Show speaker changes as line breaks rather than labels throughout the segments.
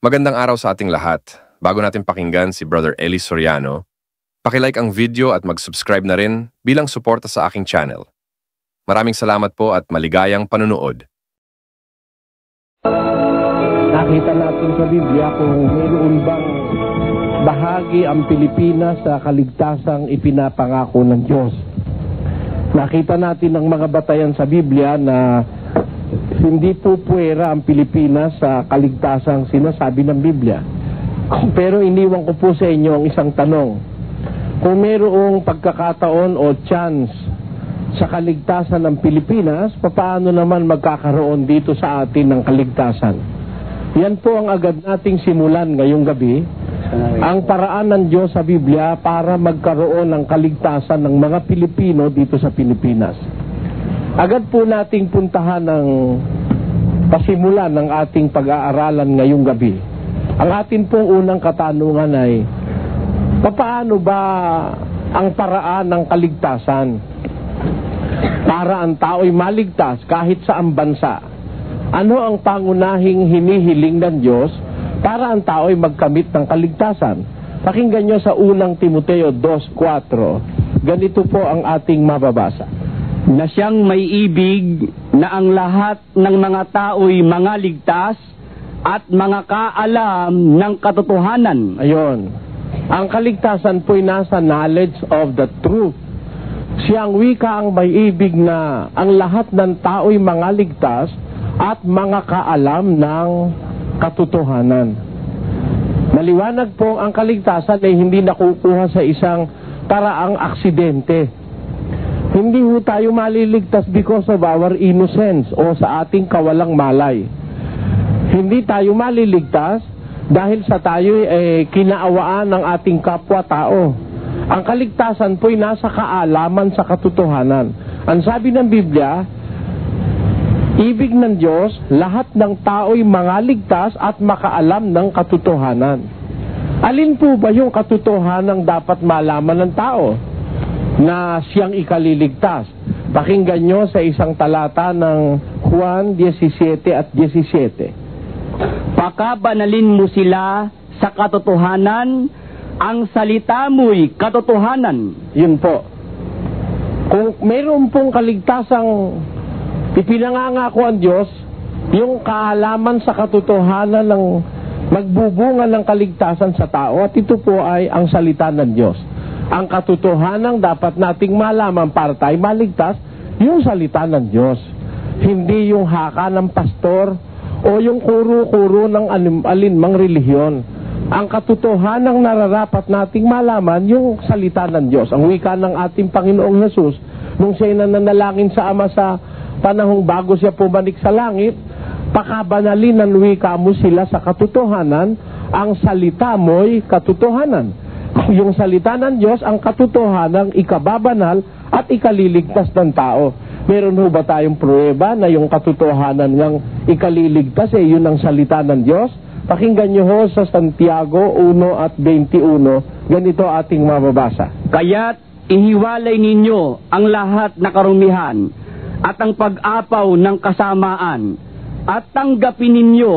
Magandang araw sa ating lahat. Bago natin pakinggan si Brother Eli Soriano, pakilike ang video at mag-subscribe na rin bilang suporta sa aking channel. Maraming salamat po at maligayang panunood.
Nakita natin sa Biblia kung mayroon bang bahagi ang Pilipinas sa kaligtasang ipinapangako ng Diyos. Nakita natin ang mga batayan sa Biblia na hindi po puwera ang Pilipinas sa kaligtasang sinasabi ng Biblia. Pero iniwan ko po sa inyo ang isang tanong. Kung mayroong pagkakataon o chance sa kaligtasan ng Pilipinas, paano naman magkakaroon dito sa atin ng kaligtasan? Yan po ang agad nating simulan ngayong gabi. Ang paraan ng Diyos sa Biblia para magkaroon ng kaligtasan ng mga Pilipino dito sa Pilipinas. Agad po nating puntahan ng pasimulan ng ating pag-aaralan ngayong gabi. Ang atin pong unang katanungan ay, paano ba ang paraan ng kaligtasan para ang tao'y maligtas kahit sa bansa? Ano ang pangunahing hinihiling ng Diyos para ang tao'y magkamit ng kaligtasan? Pakinggan nyo sa unang Timoteo 2:4. Ganito po ang ating mababasa.
Na siyang may ibig na ang lahat ng mga tao'y mga ligtas at mga kaalam ng katotohanan.
Ayon. Ang kaligtasan po'y nasa knowledge of the truth. Siyang wika ang may ibig na ang lahat ng tao'y mga ligtas at mga kaalam ng katotohanan. Maliwanag po ang kaligtasan ay hindi nakukuha sa isang paraang aksidente. Hindi ho tayo maliligtas because of our innocence o sa ating kawalang malay. Hindi tayo maliligtas dahil sa tayo kinaawaan ng ating kapwa-tao. Ang kaligtasan po'y nasa kaalaman sa katotohanan. Ang sabi ng Biblia, ibig ng Diyos, lahat ng tao'y mga ligtas at makaalam ng katotohanan. Alin po ba yung katotohanan dapat malaman ng tao na siyang ikaliligtas? Pakinggan nyo sa isang talata ng Juan 17 at 17.
Pakabanalin mo sila sa katotohanan, ang salita mo'y katotohanan.
Yun po. Kung mayroon pong kaligtasang ipinangangako ang Diyos, yung kaalaman sa katotohanan ng magbubunga ng kaligtasan sa tao, at ito po ay ang salita ng Diyos. Ang katotohanan dapat nating malaman para tayo maligtas, yung salita ng Diyos. Hindi yung haka ng pastor o yung kuro-kuro ng alinmang relihiyon. Ang katotohanan nararapat nating malaman, yung salita ng Diyos. Ang wika ng ating Panginoong Jesus, nung siya'y nananalangin sa Ama sa panahong bago siya pumanik sa langit, pakabanalin ng wika mo sila sa katotohanan, ang salita mo'y katotohanan. Yung salita ng Diyos, ang katotohanan, ikababanal at ikaliligtas ng tao. Meron ho ba tayong pruweba na yung katotohanan ng ikaliligtas, yun ang salita ng Diyos? Pakinggan nyo ho sa Santiago 1:21. Ganito ating mababasa.
Kaya't ihiwalay ninyo ang lahat na karumihan at ang pag-apaw ng kasamaan at tanggapin ninyo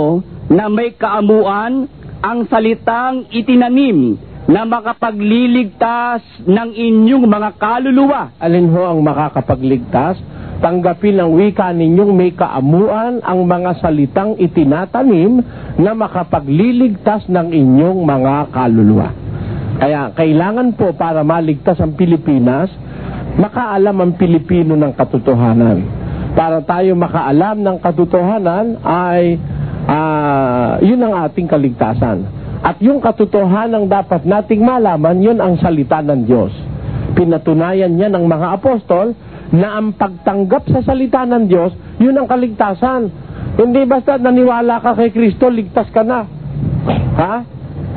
na may kaamuan ang salitang itinanim na makapagliligtas ng inyong mga kaluluwa.
Alin ho ang makakapagligtas? Tanggapin ang wika ninyong may kaamuan ang mga salitang itinatanim na makapagliligtas ng inyong mga kaluluwa. Kaya kailangan po para maligtas ang Pilipinas, makaalam ang Pilipino ng katotohanan. Para tayo makaalam ng katotohanan ay yun ang ating kaligtasan. At yung katotohanan dapat nating malaman, yun ang salita ng Diyos. Pinatunayan niya ng mga apostol na ang pagtanggap sa salita ng Diyos, yun ang kaligtasan. Hindi basta naniwala ka kay Kristo, ligtas ka na. Ha?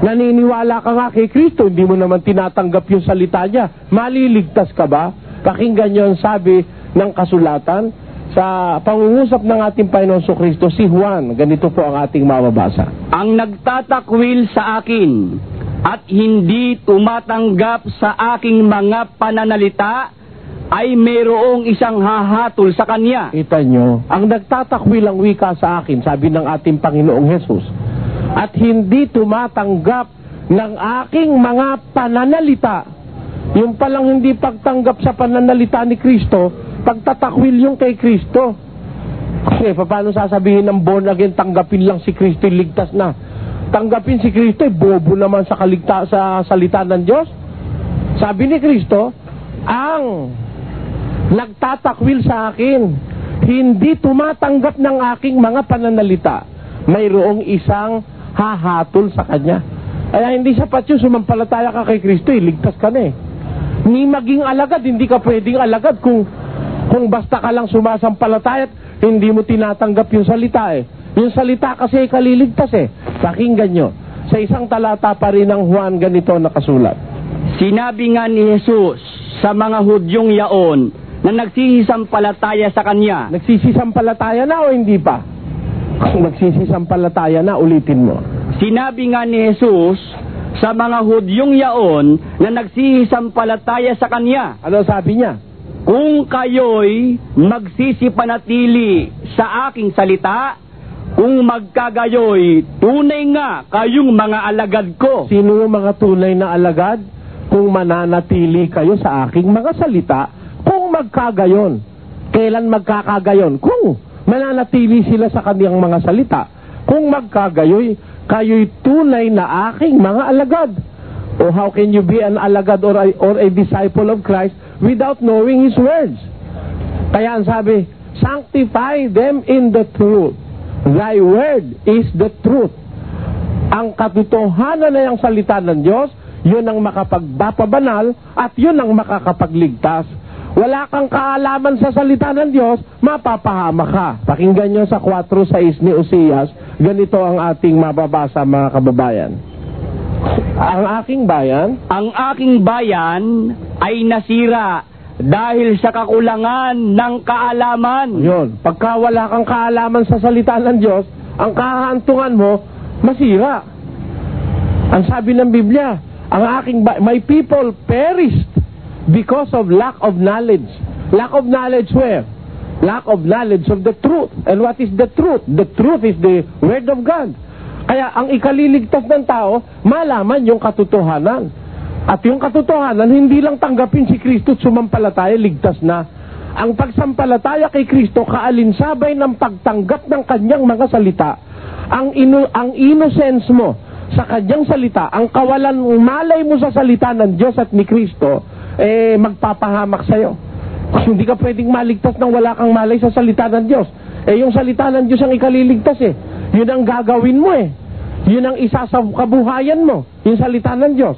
Naniniwala ka nga kay Kristo, hindi mo naman tinatanggap yung salita niya. Maliligtas ka ba? Pakinggan niyo ang sabi ng kasulatan sa pangungusap ng ating Panginoon Kristo, si Juan. Ganito po ang ating mababasa.
Ang nagtatakwil sa akin at hindi tumatanggap sa aking mga pananalita ay mayroong isang hahatol sa kanya.
Kita nyo, ang nagtatakwil ang wika sa akin, sabi ng ating Panginoong Jesus, at hindi tumatanggap ng aking mga pananalita. Yung palang hindi pagtanggap sa pananalita ni Kristo, pagtatakwil yung kay Kristo. Kasi paano sasabihin ng born again, tanggapin lang si Kristo, ligtas na. Tanggapin si Kristo, bobo naman sa salita ng Diyos. Sabi ni Kristo, ang nagtatakwil sa akin, hindi tumatanggap ng aking mga pananalita, mayroong isang hahatol sa kanya. Kaya hindi sapat yung sumampalataya ka kay Kristo, ligtas ka na eh. Ni maging alagad, hindi ka pwedeng alagad kung basta ka lang sumasampalataya at hindi mo tinatanggap yung salita eh. Yung salita kasi kaliligtas eh. Pakinggan nyo, sa isang talata pa rin ng Juan, ganito nakasulat.
Sinabi nga ni Jesus sa mga Hudyong yaon na nagsisisampalataya sa Kanya.
Nagsisisampalataya na o hindi pa? Nagsisisampalataya na, ulitin mo.
Sinabi nga ni Jesus sa mga Hudyong yaon na nagsisisampalataya sa Kanya.
Ano sabi niya?
Kung kayo'y magsisipanatili sa aking salita, kung magkagayoy, tunay nga kayong mga alagad ko.
Sino yung mga tunay na alagad? Kung mananatili kayo sa aking mga salita, kung magkagayon. Kailan magkakagayon? Kung mananatili sila sa kaniyang mga salita. Kung magkagayoy, kayo'y tunay na aking mga alagad. O how can you be an alagad or a disciple of Christ without knowing His words? Kaya ang sabi, sanctify them in the truth. Thy word is the truth. Ang katotohanan na yung salita ng Diyos, yun ang makapagpapabanal at yun ang makakapagligtas. Wala kang kaalaman sa salita ng Diyos, mapapahama ka. Pakinggan nyo sa 4:6 ni Osias, ganito ang ating mababasa mga kababayan. Ang aking bayan ay nasira dahil sa kakulangan ng kaalaman. Yun, pagka wala kang kaalaman sa salita ng Diyos, ang kahantungan mo, masira. Ang sabi ng Biblia, my people perished because of lack of knowledge. Lack of knowledge where? Lack of knowledge of the truth. And what is the truth? The truth is the Word of God. Kaya ang ikaliligtas ng tao, malaman yung katotohanan. At yung katotohanan, hindi lang tanggapin si Kristo at sumampalataya, ligtas na. Ang pagsampalataya kay Kristo, kaalinsabay ng pagtanggap ng kanyang mga salita. Ang innocence mo sa kanyang salita, ang kawalan malay mo sa salita ng Diyos at ni Kristo, magpapahamak sa'yo. Hindi ka pwedeng maligtas nang wala kang malay sa salita ng Diyos. Yung salita ng Diyos ang ikaliligtas eh. Yun ang gagawin mo eh. Yun ang isa sa kabuhayan mo, yung salita ng Diyos.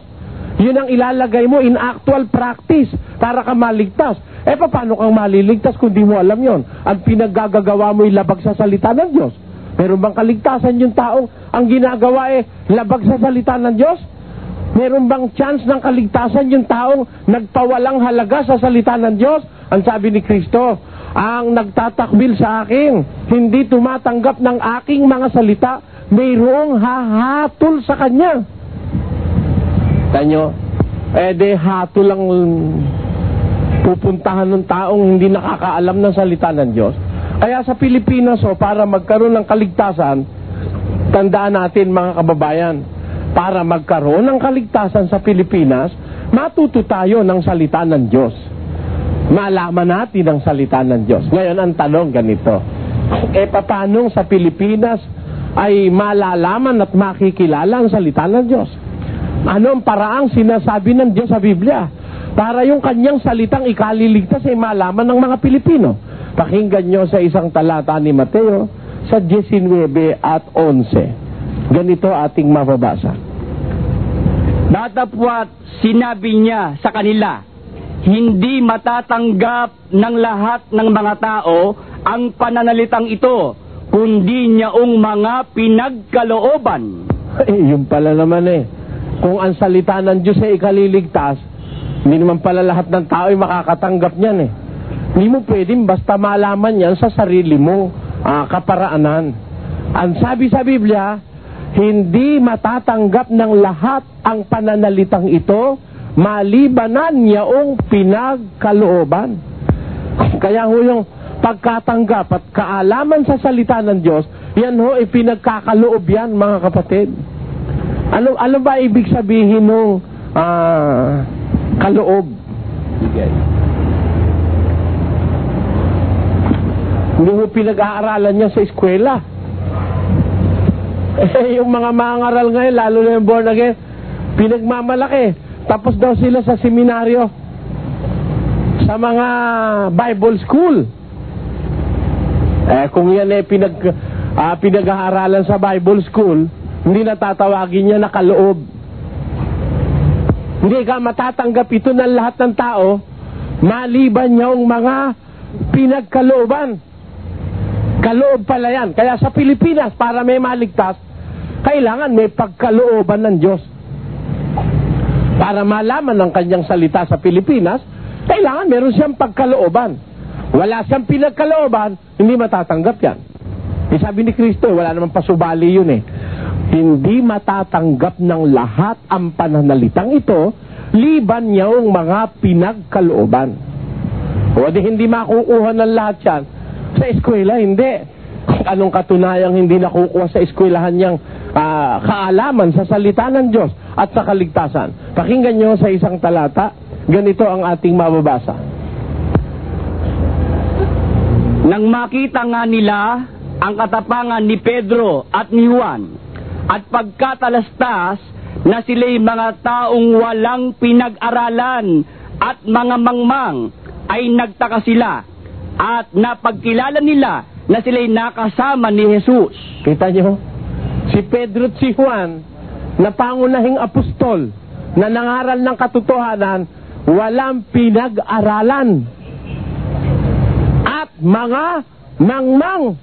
Yun ang ilalagay mo in actual practice para ka maligtas. Paano kang maliligtas kung di mo alam yon? Ang pinaggagawa mo labag sa salita ng Diyos. Meron bang kaligtasan yung taong ang ginagawa labag sa salita ng Diyos? Meron bang chance ng kaligtasan yung taong nagpawalang halaga sa salita ng Diyos? Ang sabi ni Kristo, ang nagtatakbil sa akin, hindi tumatanggap ng aking mga salita, mayroong hahatol sa kanya. Tanyo, hatol lang pupuntahan ng taong hindi nakakaalam ng salita ng Diyos. Kaya sa Pilipinas, para magkaroon ng kaligtasan, tandaan natin mga kababayan, para magkaroon ng kaligtasan sa Pilipinas, matuto tayo ng salita ng Diyos. Malaman natin ang salita ng Diyos. Ngayon, ang tanong ganito, paano sa Pilipinas ay malalaman at makikilala ang salita ng Diyos? Ano ang paraang sinasabi ng Diyos sa Biblia para yung kanyang salitang ikaliligtas ay malaman ng mga Pilipino? Pakinggan nyo sa isang talata ni Mateo sa 19 at 11. Ganito ating mababasa.
Datapwat sinabi niya sa kanila, hindi matatanggap ng lahat ng mga tao ang pananalitang ito, kundi niyaong mga pinagkalooban.
Yun pala naman Kung ang salita ng Diyos ay ikaliligtas, hindi naman pala lahat ng tao ay makakatanggap niyan Hindi mo pwedeng basta malaman yan sa sarili mo kaparaanan. Ang sabi sa Biblia, hindi matatanggap ng lahat ang pananalitang ito, malibanan niyaong pinagkalooban. Kaya yung pagkatanggap at kaalaman sa salita ng Diyos, yan ho, pinagkakaloob yan, mga kapatid. Ano ba ibig sabihin ng kaloob? Hindi mo pinag-aaralan niya sa eskwela. Yung mga mangaral ngayon, lalo na yung born again, pinagmamalaki. Tapos daw sila sa seminaryo, sa mga Bible school. Kung yan pinag-aaralan sa Bible school, hindi natatawagin niya na kaloob. Hindi ka matatanggap ito ng lahat ng tao, maliban yung mga pinagkalooban. Kaloob pala yan. Kaya sa Pilipinas, para may maligtas, kailangan may pagkalooban ng Diyos. Para malaman ng kanyang salita sa Pilipinas, kailangan meron siyang pagkalooban. Wala siyang pinagkalooban, hindi matatanggap yan. Sabi ni Kristo, wala namang pasubali yun eh. Hindi matatanggap ng lahat ang pananalitang ito, liban niyong mga pinagkalooban. O di hindi makukuha ng lahat yan. Sa eskwela, hindi. Anong katunayang hindi nakukuha sa eskwelahan niyang kaalaman sa salita ng Diyos at sa kaligtasan? Pakinggan niyo sa isang talata, ganito ang ating mababasa.
Nang makita nga nila ang katapangan ni Pedro at ni Juan, at pagkatalastas na sila'y mga taong walang pinag-aralan at mga mangmang, ay nagtaka sila at napagkilala nila na sila'y nakasama ni Jesus.
Kita nyo? Si Pedro at si Juan, na pangunahing apostol, na nangaral ng katotohanan, walang pinag-aralan. At mga mangmang.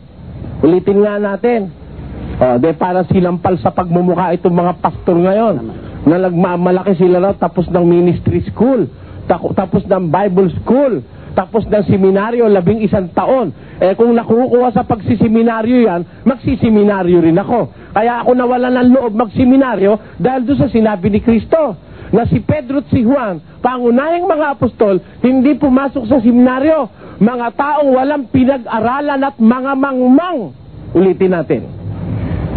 Ulitin nga natin. Para sinampal sa pagmumukha itong mga pastor ngayon, na nagmamalaki sila raw tapos ng ministry school, tapos ng Bible school, tapos ng seminaryo, 11 taon. Kung nakukuha sa pagsiseminaryo yan, magsiseminaryo rin ako. Kaya ako nawalan ng loob magseminaryo dahil doon sa sinabi ni Kristo, na si Pedro at si Juan, pangunahing mga apostol, hindi pumasok sa seminaryo. Mga taong walang pinag-aralan at mga mangmang. Ulitin natin.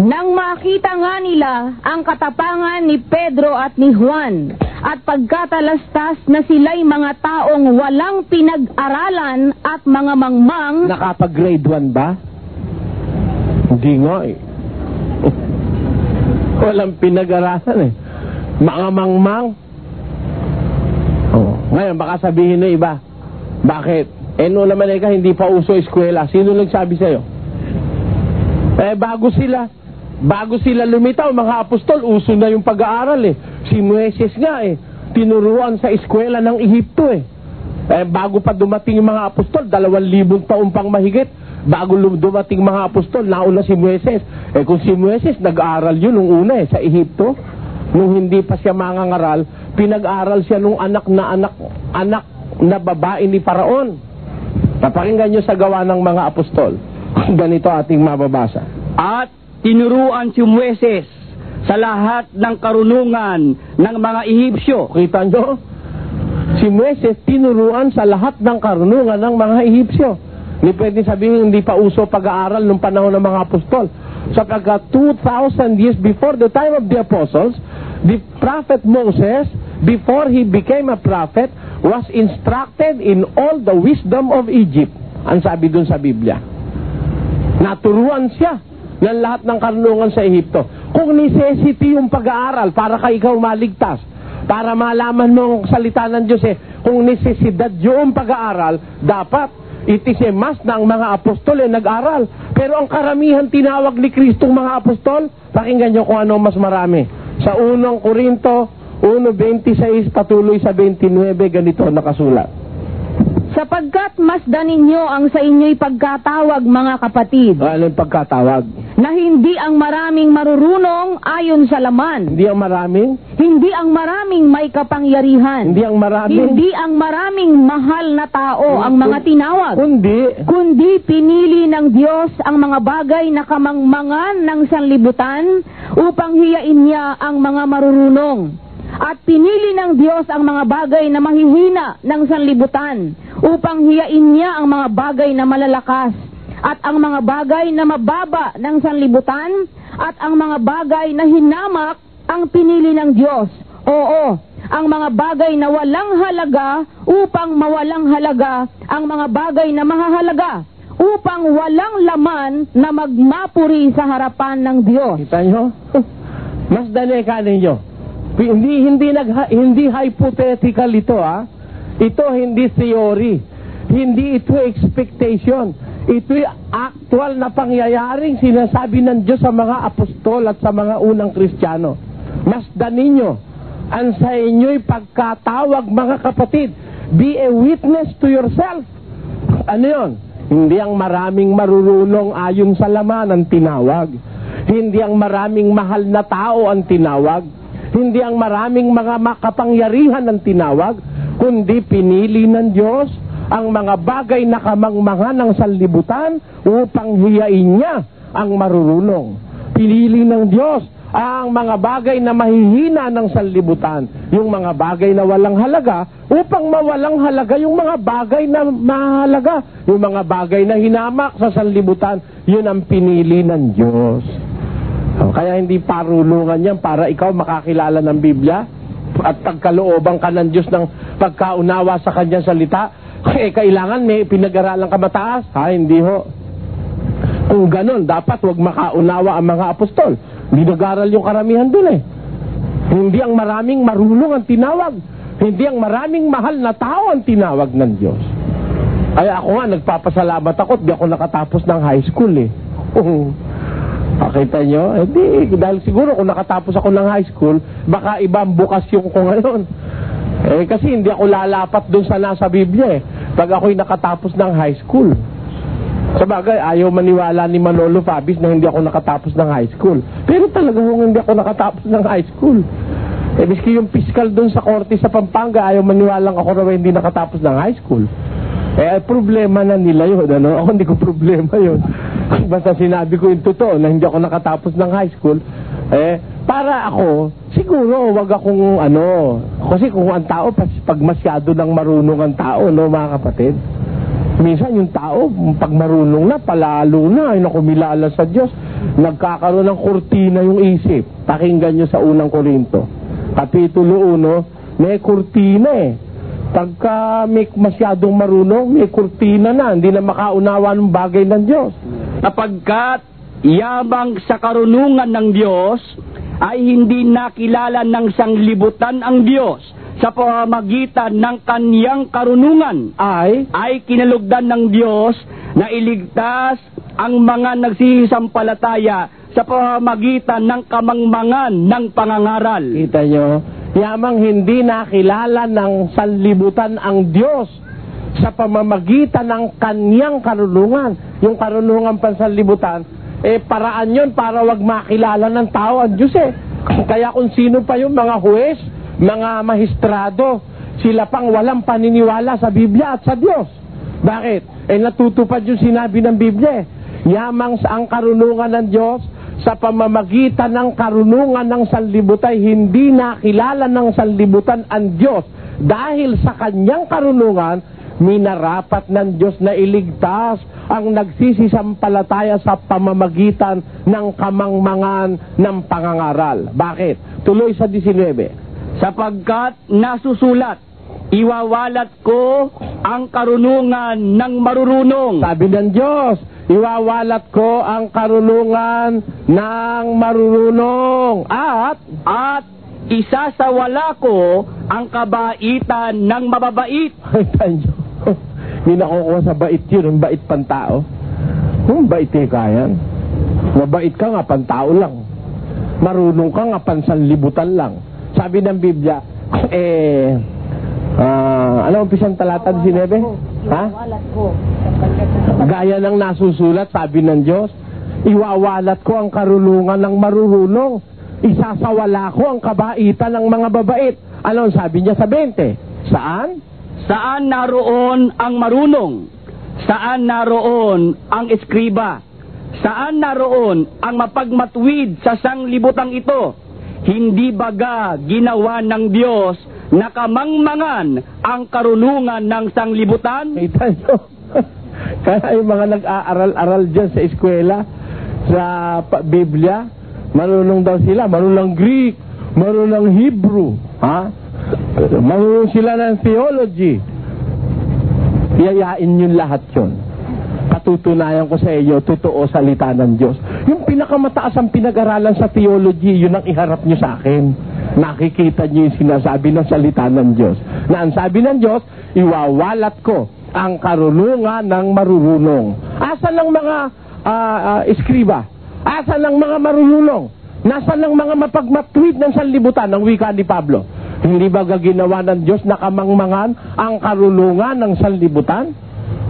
Nang makita nga nila ang katapangan ni Pedro at ni Juan, at pagkatalastas na sila'y mga taong walang pinag-aralan at mga mangmang.
Nakapag-grade 1 ba? Hindi nga eh. Walang pinag-aralan eh. Mga mangmang. Ngayon, baka sabihin na iba, bakit? No naman hindi pa uso eskwela. Sino nagsabi sa'yo? Bago sila lumitaw, mga apostol, uso na yung pag-aaral eh. Si Moises nga eh, tinuruan sa eskwela ng Ehipto eh. Bago pa dumating yung mga apostol, 2,000 taon pang mahigit. Bago dumating mga apostol, nauna si Moises. Kung si Moises, nag-aaral yun nung una eh, sa Ehipto. Nung hindi pa siya mangangaral, pinag-aral siya nung anak na babae ni Paraon. Papakinggan nyo sa gawa ng mga apostol. Ganito ating mababasa.
At tinuruan si Moises sa lahat ng karunungan ng mga Ehipsyo.
Kita nyo? Si Moises tinuruan sa lahat ng karunungan ng mga Ehipsyo. Hindi pwede sabihin hindi pa uso pag-aaral nung panahon ng mga apostol. Sapagkat 2,000 years before the time of the apostles, the prophet Moses, before he became a prophet, was instructed in all the wisdom of Egypt. Ang sabi dun sa Biblia. Naturuan siya ng lahat ng karunungan sa Ehipto. Kung necessity yung pag-aaral para ka ikaw maligtas, para malaman mo ang salita ng Diyos kung necesidad yung pag-aaral, dapat it is a must na ang mga apostol nag-aral. Pero ang karamihan tinawag ni Kristong mga apostol, pakinggan nyo kung ano mas marami. Sa 1 Korinto 1:26 patuloy sa 29, ganito nakasulat.
Sapagkat masdan ninyo ang sa inyo'y pagkatawag, mga kapatid.
Ano yung pagkatawag?
Na hindi ang maraming marurunong ayon sa laman.
Hindi ang maraming?
Hindi ang maraming may kapangyarihan.
Hindi ang maraming?
Hindi ang maraming mahal na tao ang mga tinawag. Kundi pinili ng Diyos ang mga bagay na kamangmangan ng sanlibutan upang hiyain niya ang mga marurunong. At pinili ng Diyos ang mga bagay na mahihina ng sanlibutan upang hiyain niya ang mga bagay na malalakas at ang mga bagay na mababa ng sanlibutan at ang mga bagay na hinamak ang pinili ng Diyos. Oo, ang mga bagay na walang halaga upang mawalang halaga ang mga bagay na mahahalaga upang walang laman na magmapuri sa harapan ng Diyos.
Kita nyo? Mas daleka ninyo. Hindi hypothetical ito, ha? Ito hindi theory. Hindi ito expectation. Ito'y actual na pangyayaring sinasabi ng Diyos sa mga apostol at sa mga unang Kristiyano. Masdan ninyo ang sa inyo'y pagkatawag, mga kapatid. Be a witness to yourself. Ano yun? Hindi ang maraming marurunong ayon sa laman ang tinawag. Hindi ang maraming mahal na tao ang tinawag. Hindi ang maraming mga makapangyarihan ang tinawag, kundi pinili ng Diyos ang mga bagay na kamangmangan ng sanlibutan upang hiyain niya ang marurunong. Pinili ng Diyos ang mga bagay na mahihina ng sanlibutan, yung mga bagay na walang halaga, upang mawalang halaga yung mga bagay na mahalaga. Yung mga bagay na hinamak sa sanlibutan, yun ang pinili ng Diyos. Kaya hindi parulungan yan para ikaw makakilala ng Biblia at pagkalooban ka ng Diyos ng pagkaunawa sa kanyang salita. Kailangan may pinag-aralan ka mataas? Hindi ho. Kung ganun, dapat wag makaunawa ang mga apostol. Hindi nag-aral yung karamihan dun eh. Hindi ang maraming marunong ang tinawag. Hindi ang maraming mahal na tao ang tinawag ng Diyos. Ay ako nga, nagpapasalamat ako, di ako nakatapos ng high school eh. Pakita nyo? Dahil siguro kung nakatapos ako ng high school, baka ibang bukasyon ko ngayon. Kasi hindi ako lalapat dun sa nasa Biblia eh. Pag ako'y nakatapos ng high school. Sabagay, ayaw maniwala ni Manolo Fabis na hindi ako nakatapos ng high school. Pero talaga kung hindi ako nakatapos ng high school. Miski yung piskal dun sa korte sa Pampanga, ayaw maniwalang ako na hindi nakatapos ng high school. Problema na nila yun. Ano? Ako hindi ko problema yun. Basta sinabi ko yung totoo na hindi ako nakatapos ng high school. Para ako, siguro wag akong kasi kung ang tao, pag masyado ng marunong ang tao, no mga kapatid, minsan yung tao, pag marunong na, palalo na, ay nakumilala sa Diyos, nagkakaroon ng kurtina yung isip. Pakinggan nyo sa unang Korinto. Kapitulo 1, may kurtina eh. Pagka may masyadong marunong, may kurtina na, hindi na makaunawa ng bagay ng Diyos.
Sapagkat yabang sa karunungan ng Diyos, ay hindi nakilala ng sanglibutan ang Diyos sa pamamagitan ng kaniyang karunungan ay kinalugdan ng Diyos na iligtas ang mga nagsisisampalataya sa pamamagitan ng kamangmangan ng pangangaral.
Kita nyo? Yamang hindi nakilala ng sanlibutan ang Diyos sa pamamagitan ng kaniyang karunungan. Yung karunungan pansanlibutan, paraan yun para wag makilala ng tao ang Diyos eh. Kaya kung sino pa yung mga huwes, mga mahistrado, sila pang walang paniniwala sa Biblia at sa Diyos. Bakit? Natutupad yung sinabi ng Biblia. Yamang sa ang karunungan ng Diyos sa pamamagitan ng karunungan ng sanlibutan, hindi nakilala ng sanlibutan ang Diyos. Dahil sa kanyang karunungan, minarapat ng Diyos na iligtas ang nagsisisampalataya sa pamamagitan ng kamangmangan ng pangangaral. Bakit? Tuloy sa 19.
Sapagkat nasusulat, iwawalat ko ang karunungan ng marurunong.
Sabi ng Diyos, iwawalat ko ang karunungan ng marurunong at isasawala ko ang kabaitan ng mababait. Ay, tanyo. Hindi nakukuha sa bait yun, ang bait pantao. Kung bait kayan, mabait ka nga, pantao lang. Marunong ka nga, pansanlibutan lang. Sabi ng Biblia, ano ang pisang talata 19? Ha? Gaya ng nasusulat, sabi ng Diyos, iwawalat ko ang karunungan ng marurunong, isasawala ko ang kabaitan ng mga babait. Ano ang sabi niya sa 20? Saan?
Saan naroon ang marunong? Saan naroon ang eskriba? Saan naroon ang mapagmatwid sa sanglibutang ito? Hindi baga ginawa ng Diyos na kamangmangan ang karunungan ng sanglibutan?
Kita nyo? Kaya yung mga nag-aaral-aral dyan sa eskwela, sa Biblia, marunong daw sila, marunong Greek, marunong Hebrew, ha? Marunong sila ng theology. Yayain yun lahat yun. Patutunayan ko sa iyo, totoo salita ng Diyos. Yung pinakamataas ang pinag-aralan sa theology, yun ang iharap nyo sa akin. Nakikita nyo yung sinasabi ng salita ng Diyos. Na ang sabi ng Diyos, iwawalat ko ang karunungan ng marurunong. Asan ang mga eskriba? Asan ang mga marunong? Nasaan ang mga mapagmatwid ng sanlibutan ng wika ni Pablo? Hindi ba gaginawa ng Diyos na kamangmangan ang karunungan ng sanlibutan?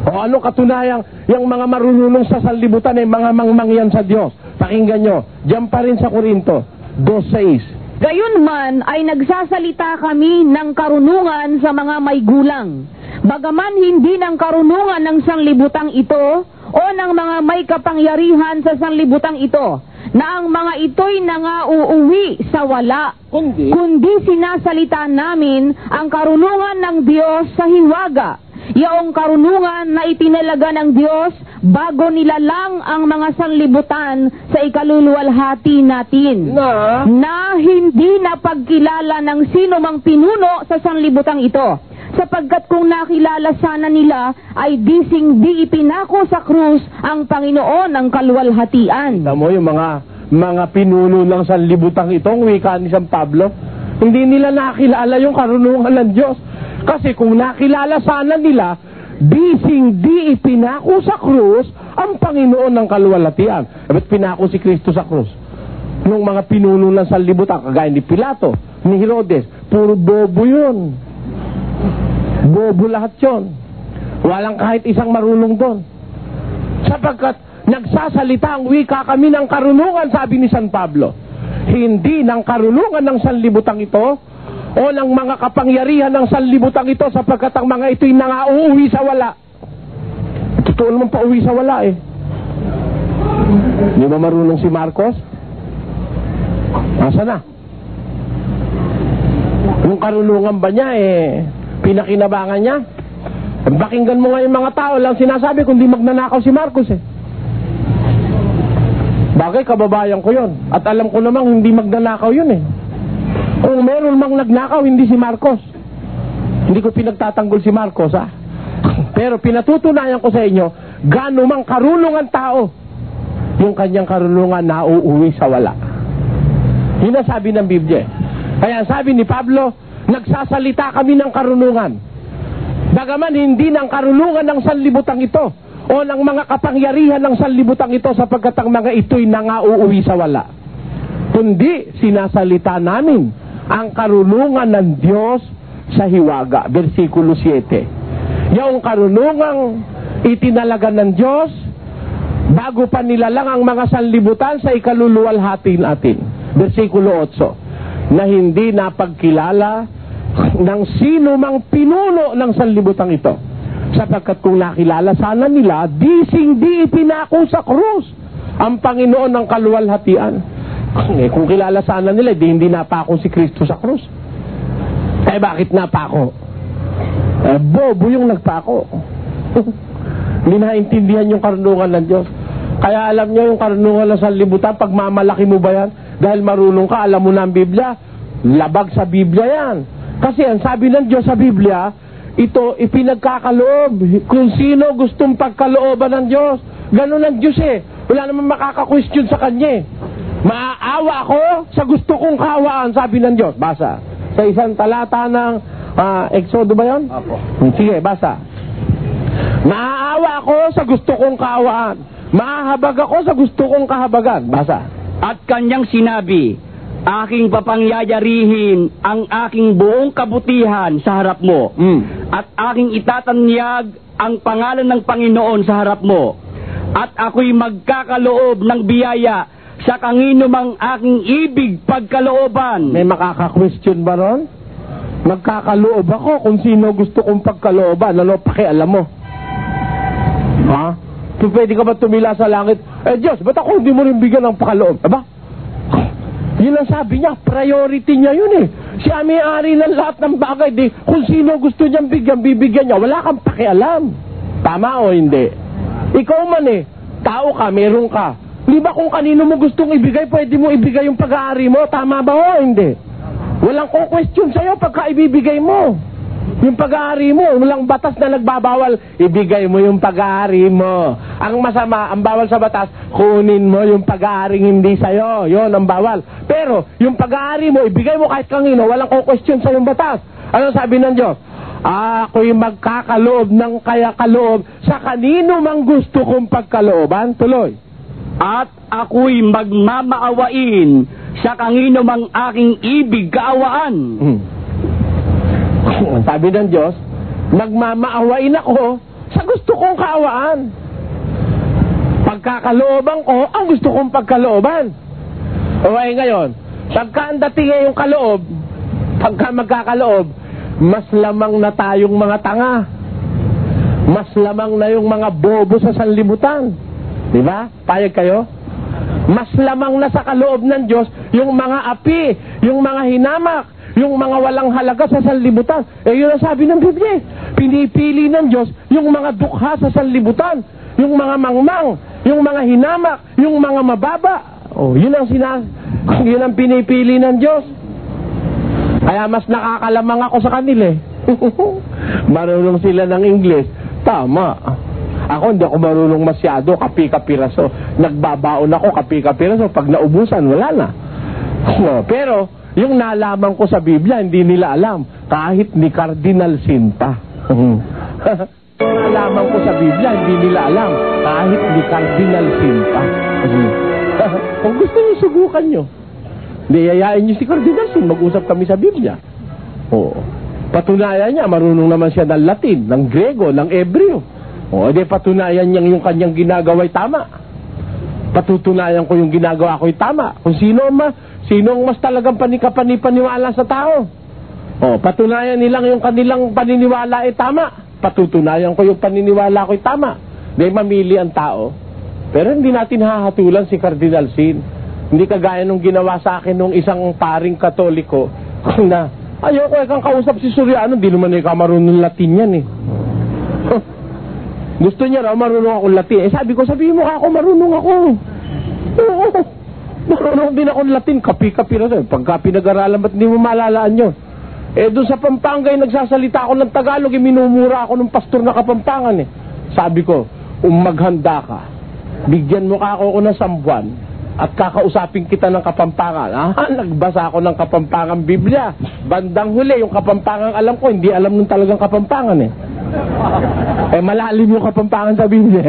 O ano katunayang yung mga marunong sa sanlibutan ay mga mangmangyan sa Diyos? Pakinggan nyo, diyan pa rin sa Korinto 2:6.
Gayunman ay nagsasalita kami ng karunungan sa mga may gulang. Bagaman hindi ng karunungan ng sanglibutang ito o ng mga may kapangyarihan sa sanglibutang ito, na ang mga ito'y nangauuwi sa wala, kundi sinasalita namin ang karunungan ng Diyos sa hiwaga, yaong karunungan na itinalaga ng Diyos bago nilalang ang mga sanlibutan sa ikaluluwalhati natin, na hindi napagkilala ng sino mang pinuno sa sanlibutang ito, sapagkat kung nakilala sana nila ay di ipinako sa krus ang Panginoon ng kaluwalhatian.
Tamo yung mga pinuno ng sanlibutang itong wika ni San Pablo, hindi nila nakilala yung karunungan ng Diyos. Kasi kung nakilala sana nila, di ipinako sa krus ang Panginoon ng kaluwalhatian. Ba't pinako si Kristo sa krus? Nung mga pinuno ng sanlibutan, kagaya ni Pilato, ni Herodes, puro bobo yun. Bobo lahat yun. Walang kahit isang marunong doon. Sapagkat nagsasalita ang wika kami ng karunungan, sabi ni San Pablo. Hindi ng karunungan ng sanlibutang ito o ng mga kapangyarihan ng sanlibutang ito, sapagkat ang mga ito'y nangauuwi sa wala. Totoo naman pa uwi sa wala eh. Di ba marunong si Marcos? Asa na? Yung karunungan ba niya pinakinabangan niya? Pakinggan mo nga yung mga tao lang sinasabi kundi magnanakaw si Marcos eh. Bagay, kababayan ko yun. At alam ko namang hindi magnanakaw yun eh. Kung meron mang nagnakaw, hindi si Marcos. Hindi ko pinagtatanggol si Marcos ha. Pero pinatutunayan ko sa inyo, gaano mang karunungan tao, yung kanyang karunungan nauuwi sa wala. Yun ang sabi ng Biblia. Kaya sabi ni Pablo, nagsasalita kami ng karunungan. Bagaman hindi ng karunungan ng sanlibutang ito o ng mga kapangyarihan ng sanlibutang ito, sapagkat ang mga ito'y nangauuwi sa wala, kundi sinasalita namin ang karunungan ng Diyos sa hiwaga. Versikulo 7. Yung karunungang itinalaga ng Diyos bago pa nilalang ang mga sanlibutan sa ikaluluwalhati natin. Versikulo 8. Na hindi napagkilala ng sino mang pinuno ng sanlibutang ito, sapagkat kung nakilala sana nila, di ipinako sa krus ang Panginoon ng kaluwalhatian. Kung kilala sana nila, hindi napako si Kristo sa krus. Bakit napako? Bobo yung nagpako. Hindi naintindihan yung karunungan ng Diyos. Kaya alam nyo yung karunungan ng sanlibutan, pagmamalaki mo ba yan? Dahil marunong ka, alam mo na ang Biblia, labag sa Biblia yan. Kasi ang sabi ng Diyos sa Biblia, ito ipinagkakaloob kung sino gustong pagkalooban ng Diyos. Ganun ang Diyos eh. Wala naman makaka-question sa Kanya eh. Maaawa ako sa gusto kong kawaan, sabi ng Diyos. Basa. Sa isang talata ng Exodo ba yun? Apo. Sige, basa. Maaawa ako sa gusto kong kawaan. Mahahabag ako sa gusto kong kahabagan. Basa.
At Kanyang sinabi, aking papangyayarihin ang aking buong kabutihan sa harap mo, at aking itatanyag ang pangalan ng Panginoon sa harap mo, at ako'y magkakaloob ng biyaya sa kanino mang aking ibig pagkalooban.
May makaka-question ba ron? Magkakaloob ako kung sino gusto kong pagkalooban. Ano, pakialam mo? Ha? Kung pwede ka ba tumila sa langit? Diyos, ba't ako hindi mo rin bigyan ng pakaloob? Aba? Yun ang sabi niya, priority niya yun eh. Siya may-ari ng lahat ng bagay. Di, kung sino gusto niyang bigyan, bibigyan niya. Wala kang pakialam. Tama o hindi? Ikaw man tao ka, meron ka. Di ba kung kanino mo gustong ibigay, pwede mo ibigay yung pag-aari mo? Tama ba o hindi? Walang question sa'yo pagka ibibigay mo. Yung pag-aari mo, walang batas na nagbabawal, ibigay mo yung pag-aari mo. Ang masama, ang bawal sa batas, kunin mo yung pag-aaring hindi sa'yo. Yun ang bawal. Pero, yung pag-aari mo, ibigay mo kahit kanino, walang question sa yung batas. Ano sabi ng Diyos? Ako'y magkakaloob ng kaya kaloob sa kanino mang gusto kong pagkalooban. Tuloy.
At ako'y magmamaawain sa kanino mang aking ibig kaawaan.
Sabi ng Diyos, magmamaawain ako sa gusto kong kaawaan. Pagkakalooban ko, ang gusto kong pagkalooban. Okay, ngayon, pagka ang dating yung kaloob, pagka magkakaloob, mas lamang na tayong mga tanga. Mas lamang na yung mga bobo sa sanlibutan. Di ba? Payag kayo? Mas lamang na sa kaloob ng Diyos yung mga api, yung mga hinamak, yung mga walang halaga sa sanlibutan. Yun ang sabi ng Biblia. Pinipili ng Diyos yung mga dukha sa sanlibutan, yung mga mangmang, yung mga hinamak, yung mga mababa. Yun ang pinipili ng Diyos. Kaya mas nakakalamang ako sa kanila. Marunong sila ng English. Tama. Ako hindi ako marunong masyado, kapi-kapiraso. Nagbabaon ako, kapi-kapiraso. Pag naubusan, wala na. Pero, yung nalaman ko sa Biblia, hindi nila alam. Kahit ni Cardinal Sinta. Nalaman ko sa Biblia, hindi nila alam. Kahit ni Cardinal Sinta. Kung gusto niyo, subukan nyo. Yayain niyo si Cardinal Sin, mag-usap kami sa Biblia. Patunayan niya, marunong naman siya ng Latin, ng Grego, ng Ebreo. Patunayan niya yung kanyang ginagawa'y tama. Patutunayan ko yung ginagawa ko'y tama. Kung sino ang mas talagang panipaniwala sa tao. Patunayan nilang yung kanilang paniniwala ay tama. Patutunayan ko yung paniniwala ko'y tama. May mamili ang tao. Pero hindi natin hahatulan si Cardinal Sin. Hindi kagaya nung ginawa sa akin nung isang paring Katoliko na ayoko kang kausap si Soriano, hindi naman ikaw marunong Latin yan Gusto niya raw marunong ako Latin. Sabihin mo ako marunong ako. Oo. Marunong din ako Latin. Kapi-kapi na sa'yo. Pagka pinag-aralan, ba't hindi mo malalaan yun? Doon sa Pampanga, nagsasalita ako ng Tagalog, minumura ako ng pastor na Kapampangan Sabi ko, maghanda ka. Bigyan mo ka ako ng Sambuan at kakausapin kita ng Kapampangan. Nagbasa ako ng Kapampangan Biblia. Bandang huli, yung Kapampangan alam ko, hindi alam nung talagang Kapampangan malalim yung Kapampangan sa Biblia.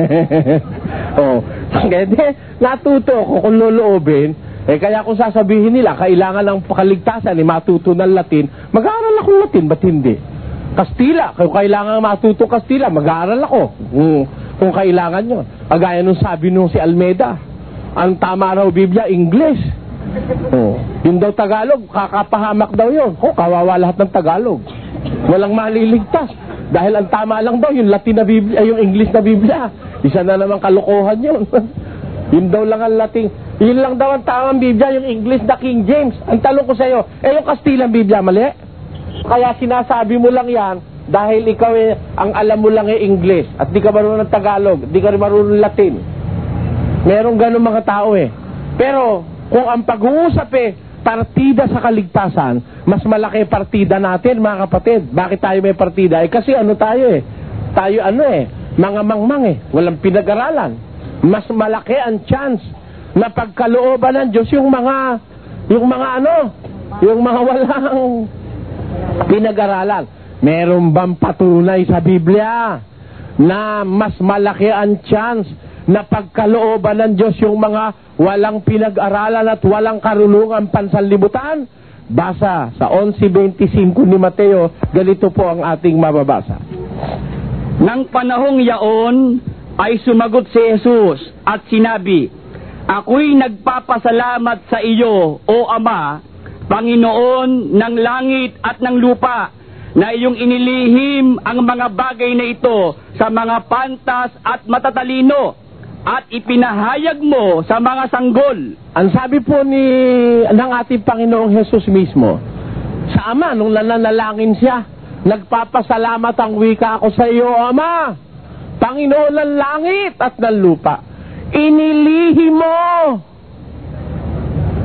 Kaya natuto ko kung loloobin. Kaya kung sasabihin nila, kailangan ng kaligtasan, matuto ng Latin, mag-aaral ako Latin, ba't hindi? Kastila, kung kailangan matuto Kastila, mag-aaral ako. Kung kailangan yun. Kagaya nung sabi nung si Almeida, ang tama raw Biblia, English. Yung daw Tagalog, kakapahamak daw yun. Kawawa lahat ng Tagalog. Walang maliligtas. Dahil ang tama lang daw, yung Latin na Biblia, yung English na Biblia. Isa na naman kalokohan yun. Yun daw lang ang Latin. Yun lang daw ang tamang Biblia, yung English na King James. Ang tanong ko sa'yo, yung Kastilang Biblia, mali? Kaya sinasabi mo lang yan, dahil ikaw ang alam mo lang English, at di ka marunong ng Tagalog, di ka rin marunong Latin. Merong ganun mga tao Pero, kung ang pag-uusap partida sa kaligtasan, mas malaki partida natin, mga kapatid. Bakit tayo may partida? Kasi tayo Tayo mga mangmang walang pinag-aralan. Mas malaki ang chance na pagkalooban ng Diyos yung mga walang pinag-aralan. Meron bang patunay sa Biblia na mas malaki ang chance na pagkalooban ng Diyos yung mga walang pinag-aralan at walang karunungan pansanlibutan? Basa sa 11:25 ni Mateo, ganito po ang ating mababasa.
Nang panahong yaon ay sumagot si Jesus at sinabi, Ako'y nagpapasalamat sa iyo, O Ama, Panginoon ng langit at ng lupa, na iyong inilihim ang mga bagay na ito sa mga pantas at matatalino, at ipinahayag mo sa mga sanggol.
Ang sabi po ng ating Panginoong Jesus mismo, sa Ama nung nananalangin siya. Nagpapasalamat ang wika ako sa iyo, Ama, Panginoon ng langit at ng lupa. Inilihi mo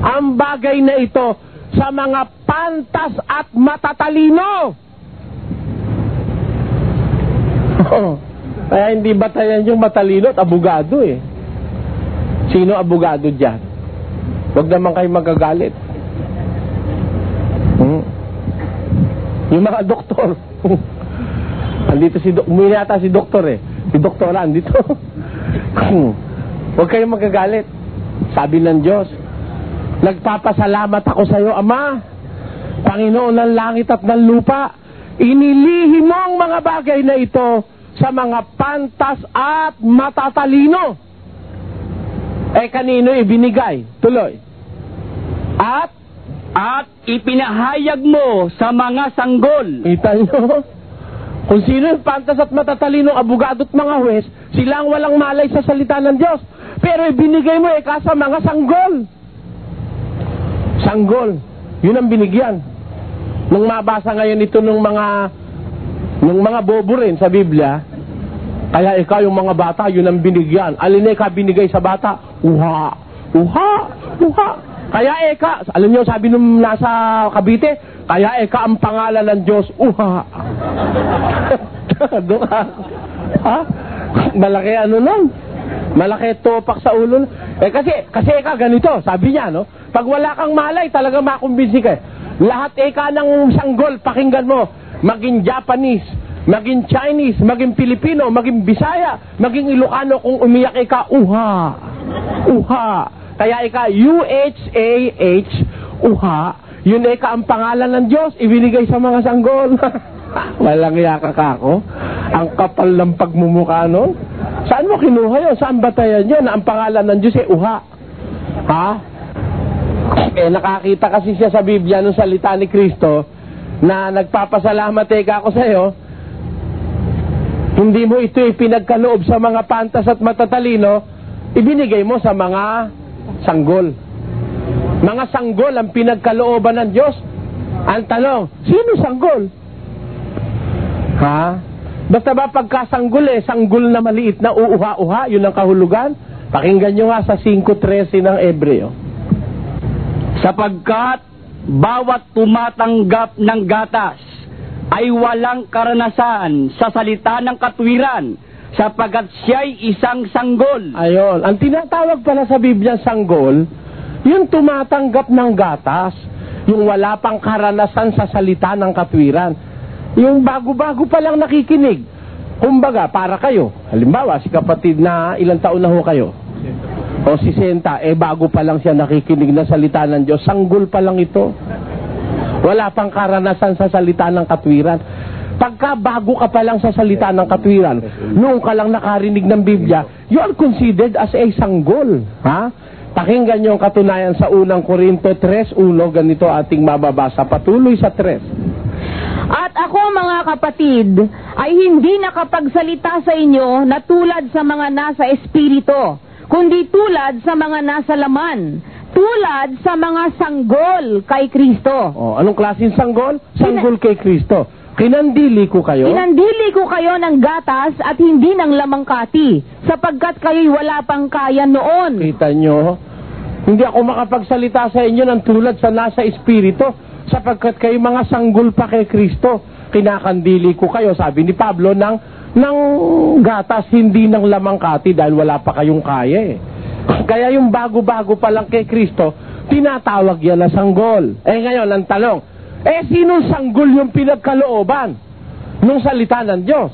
ang bagay na ito sa mga pantas at matatalino. Kaya hindi batayan yung matalino at abogado eh. Sino abogado dyan? Huwag naman kayo magagalit. Yung mga doktor. Andito si umuwi yata si doktor eh. Si doktora andito. Huwag kayong magagalit. Sabi ng Diyos, nagpapasalamat ako sa iyo, Ama, Panginoon ng langit at ng lupa. Inilihi mo ang mga bagay na ito sa mga pantas at matatalino. Kanino ibinigay? Tuloy. At
ipinahayag mo sa mga sanggol.
Kita nyo? Kung sino yung pantas at matatalino, abogado at mga huwes, sila ang walang malay sa salita ng Diyos. Pero ibinigay mo sa mga sanggol. Sanggol. Yun ang binigyan. Nung mabasa ngayon ito nung mga bobo rin sa Biblia, kaya ikaw yung mga bata, yun ang binigyan. Alin na binigay sa bata? Uha. Uha. Uha. Kaya alam nyo, sabi nung nasa Cavite, kaya ang pangalan ng Diyos, Uha. Ha? Malaki nun? Malaki topak sa ulo. Kasi ganito, sabi niya, no? Pag wala kang malay, talaga makumbinsi ka. Lahat ng sanggol, pakinggan mo. Maging Japanese, maging Chinese, maging Filipino, maging Bisaya, maging Ilocano, kung umiyak Uha. Uha. Kaya UHAH, Uha, yun ang pangalan ng Diyos, ibinigay sa mga sanggol. Walang yaka ako. Ang kapal ng pagmumukha nun. Saan mo kinuha yun? Saan batayan yun na ang pangalan ng Diyos Uha? Ha? Nakakita kasi siya sa Biblia nung salita ni Kristo na nagpapasalamat ako sa iyo. Hindi mo ito ipinagkaloob sa mga pantas at matatalino, ibinigay mo sa mga sanggol. Mga sanggol ang pinagkalooban ng Diyos. Ang tanong, sino sanggol? Ha? Basta ba pagkasanggol sanggol na maliit na uuha-uha, yun ang kahulugan? Pakinggan nyo sa 5:13 ng Hebreo.
Sapagkat bawat tumatanggap ng gatas ay walang karanasan sa salita ng katwiran, sapagkat siya'y isang sanggol.
Ayon. Ang tinatawag pala sa Biblia sanggol, yung tumatanggap ng gatas, yung wala pang karanasan sa salita ng katwiran. Yung bago-bago pa lang nakikinig. Kumbaga, para kayo. Halimbawa, si kapatid na ilang taon na ho kayo? O si Senta, bago pa lang siya nakikinig ng salita ng Diyos. Sanggol pa lang ito. Wala pang karanasan sa salita ng katwiran. Pagka bago ka pa lang sa salita ng katwiran, noong ka lang nakarinig ng Biblia, you are considered as a sanggol. Ha? Pakinggan niyo ang katunayan sa unang Korinto 3:1, ganito ating mababasa. Patuloy sa 3.
At ako, mga kapatid, ay hindi nakapagsalita sa inyo na tulad sa mga nasa espiritu, kundi tulad sa mga nasa laman, tulad sa mga sanggol kay Kristo.
Anong klaseng sanggol? Sanggol kay Kristo. Kinandili ko kayo?
Kinandili ko kayo ng gatas at hindi ng lamangkati, sapagkat kayo'y wala pang kaya noon.
Kita nyo? Hindi ako makapagsalita sa inyo ng tulad sa nasa espiritu, sapagkat kayo mga sanggol pa kay Kristo. Kinakandili ko kayo, sabi ni Pablo, ng gatas, hindi ng lamangkati, dahil wala pa kayong kaya Kaya yung bago-bago pa lang kay Kristo, tinatawag yan na sanggol. Ngayon, ang tanong, sinong sanggol yung pinagkalooban nung salita ng Diyos?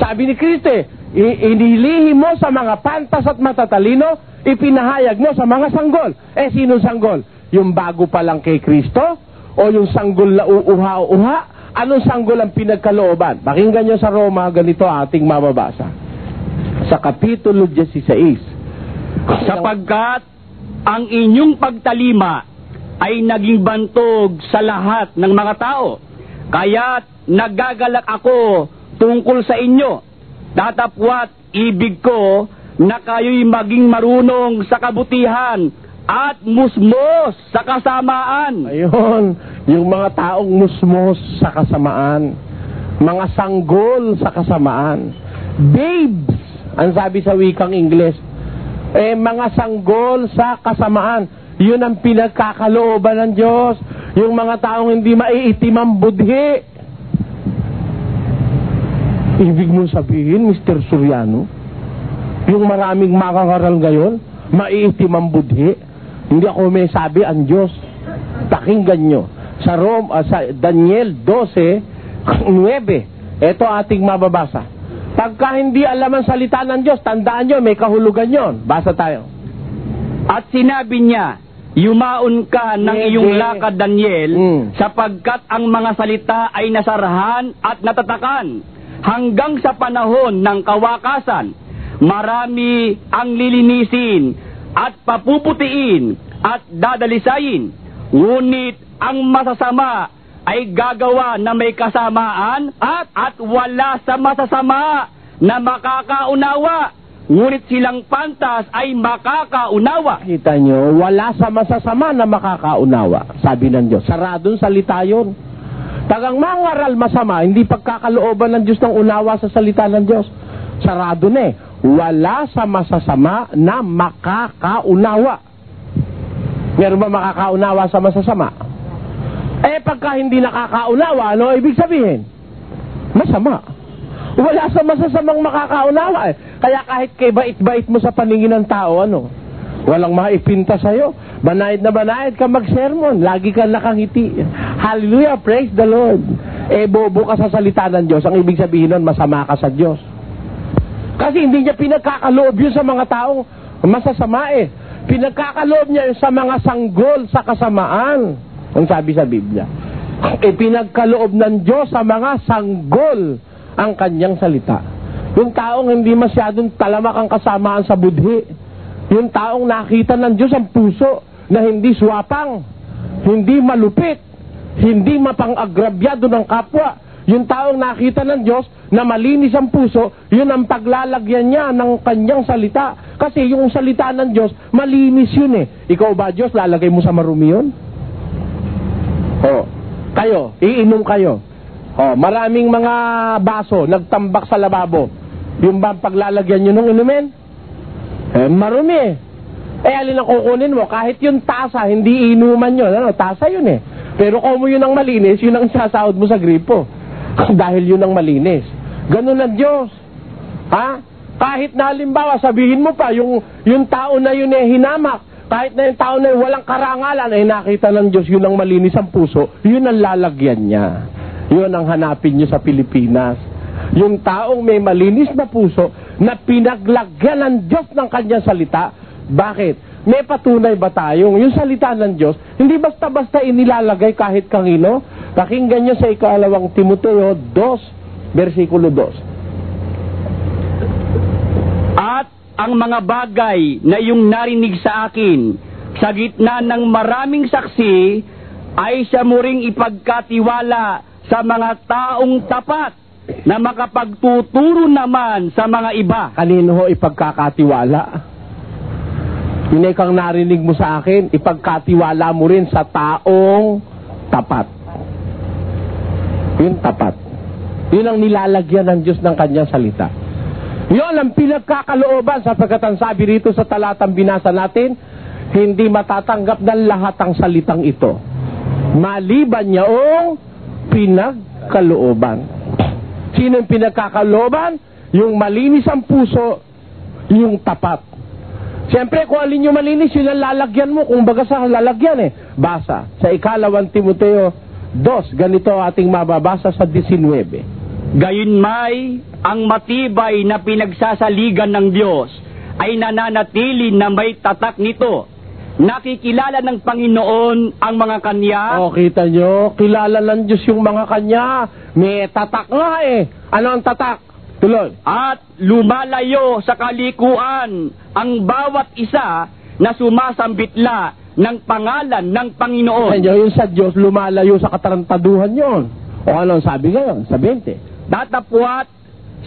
Sabi ni Kristo, inilihi mo sa mga pantas at matatalino, ipinahayag mo sa mga sanggol. Sinong sanggol? Yung bago pa lang kay Kristo? O yung sanggol na uuha-uha? Anong sanggol ang pinagkalooban? Pakinggan nyo sa Roma, ganito ating mababasa. Sa Kapitulo 16.
Sapagkat ang inyong pagtalima ay naging bantog sa lahat ng mga tao. Kaya't nagagalak ako tungkol sa inyo. Tatapwat ibig ko na kayo'y maging marunong sa kabutihan at musmos sa kasamaan.
Ayun, yung mga taong musmos sa kasamaan, mga sanggol sa kasamaan, babes, ang sabi sa wikang Ingles, mga sanggol sa kasamaan. Yun ang pinagkakalooban ng Diyos, yung mga taong hindi maiitim ang budhi. Ibig mong sabihin, Mr. Soriano, yung maraming makangaral ngayon, maiitim ang budhi. Hindi ako may sabi ang Diyos. Pakinggan nyo. Sa Daniel 12:9. Ito ating mababasa. Pagka hindi alam ang salita ng Diyos, tandaan nyo, may kahulugan yon. Basa tayo.
At sinabi niya, yumaon ka ng iyong lakad, Daniel, sapagkat ang mga salita ay nasarahan at natatakan hanggang sa panahon ng kawakasan. Marami ang lilinisin at papuputiin at dadalisayin, ngunit ang masasama ay gagawa na may kasamaan at wala sa masasama na makakaunawa, ngunit silang pantas ay makakaunawa.
Kita nyo, wala sa masasama na makakaunawa, sabi ng Diyos. Saradong salita yun. Tagang mangaral masama, hindi pagkakalooban ng Diyos ng unawa sa salita ng Diyos. Sarado na eh. Wala sa masasama na makakaunawa. Meron ba makakaunawa sa masasama? Pagka hindi nakakaunawa, ano ibig sabihin? Masama. Wala sa masasamang makakaunawa eh. Kaya kahit kay bait-bait mo sa paningin ng tao, walang maipinta sa'yo. Banayad na banayad ka mag-sermon. Lagi ka nakangiti. Hallelujah, praise the Lord. Bobo ka sa salita ng Diyos. Ang ibig sabihin nun, masama ka sa Diyos. Kasi hindi niya pinagkakaloob yun sa mga taong masasama eh. Pinagkakaloob niya yun sa mga sanggol sa kasamaan. Ang sabi sa Biblia. Pinagkaloob ng Diyos sa mga sanggol ang kanyang salita. Yung taong hindi masyadong talamak ang kasamaan sa budhi. Yung taong nakita ng Diyos ang puso na hindi swapang, hindi malupit, hindi mapang-agrabyado ng kapwa. Yung taong nakita ng Diyos na malinis ang puso, yun ang paglalagyan niya ng kanyang salita. Kasi yung salita ng Diyos, malinis yun eh. Ikaw ba, Diyos, lalagay mo sa marumi yun? Kayo, iinom kayo. Maraming mga baso, nagtambak sa lababo. Yung ba paglalagyan nyo nung inumin? Marumi eh. Alin ang kukunin mo? Kahit yung tasa, hindi inuman yun. Tasa yun eh. Pero kung mo yun ang malinis, yun ang sasahod mo sa gripo. Dahil yun ang malinis. Ganun ang Diyos. Kahit na halimbawa, sabihin mo pa, yung tao na yun eh hinamak. Kahit na yung tao na yun walang karangalan, ay nakita ng Diyos, yun ang malinis ang puso, yun ang lalagyan niya. Yun ang hanapin niyo sa Pilipinas. Yung taong may malinis na puso, na pinaglagyan ng Diyos ng kanyang salita. Bakit? May patunay ba tayong yung salita ng Diyos, hindi basta-basta inilalagay kahit kanino? Pakinggan niyo sa 2 Timoteo 2, versikulo 2.
At ang mga bagay na iyong narinig sa akin, sa gitna ng maraming saksi, ay siya mo ring ipagkatiwala sa mga taong tapat, na makapagtuturo naman sa mga iba.
Kanino ho ipagkakatiwala? Yun ay kang narinig mo sa akin, ipagkatiwala mo rin sa taong tapat. Yun tapat. Yun ang nilalagyan ng Diyos ng kanyang salita. Yun ang pinagkakalooban, sapagkat ang sabi rito sa talatang binasa natin, hindi matatanggap ng lahat ang salitang ito, maliban niyaong pinagkalooban. Sino yung pinagkakalooban? Yung malinis ang puso, yung tapat. Siyempre, kung alin yung malinis, yun ang lalagyan mo. Kung baga sa lalagyan eh. Basa. Sa 2 Timoteo 2, ganito ating mababasa sa 19.
Gayunmay, ang matibay na pinagsasaligan ng Diyos ay nananatili na may tatak nito. Nakikilala ng Panginoon ang mga kanya.
Kita nyo, kilala ng Diyos yung mga kanya. May tatak nga eh. Ano ang tatak? Tuloy.
At lumalayo sa kalikuan ang bawat isa na sumasambitla ng pangalan ng Panginoon.
Kanya yung sa Diyos, lumalayo sa katarantaduhan yon. O ano ang sabi ngayon? Sa 20.
Datapwat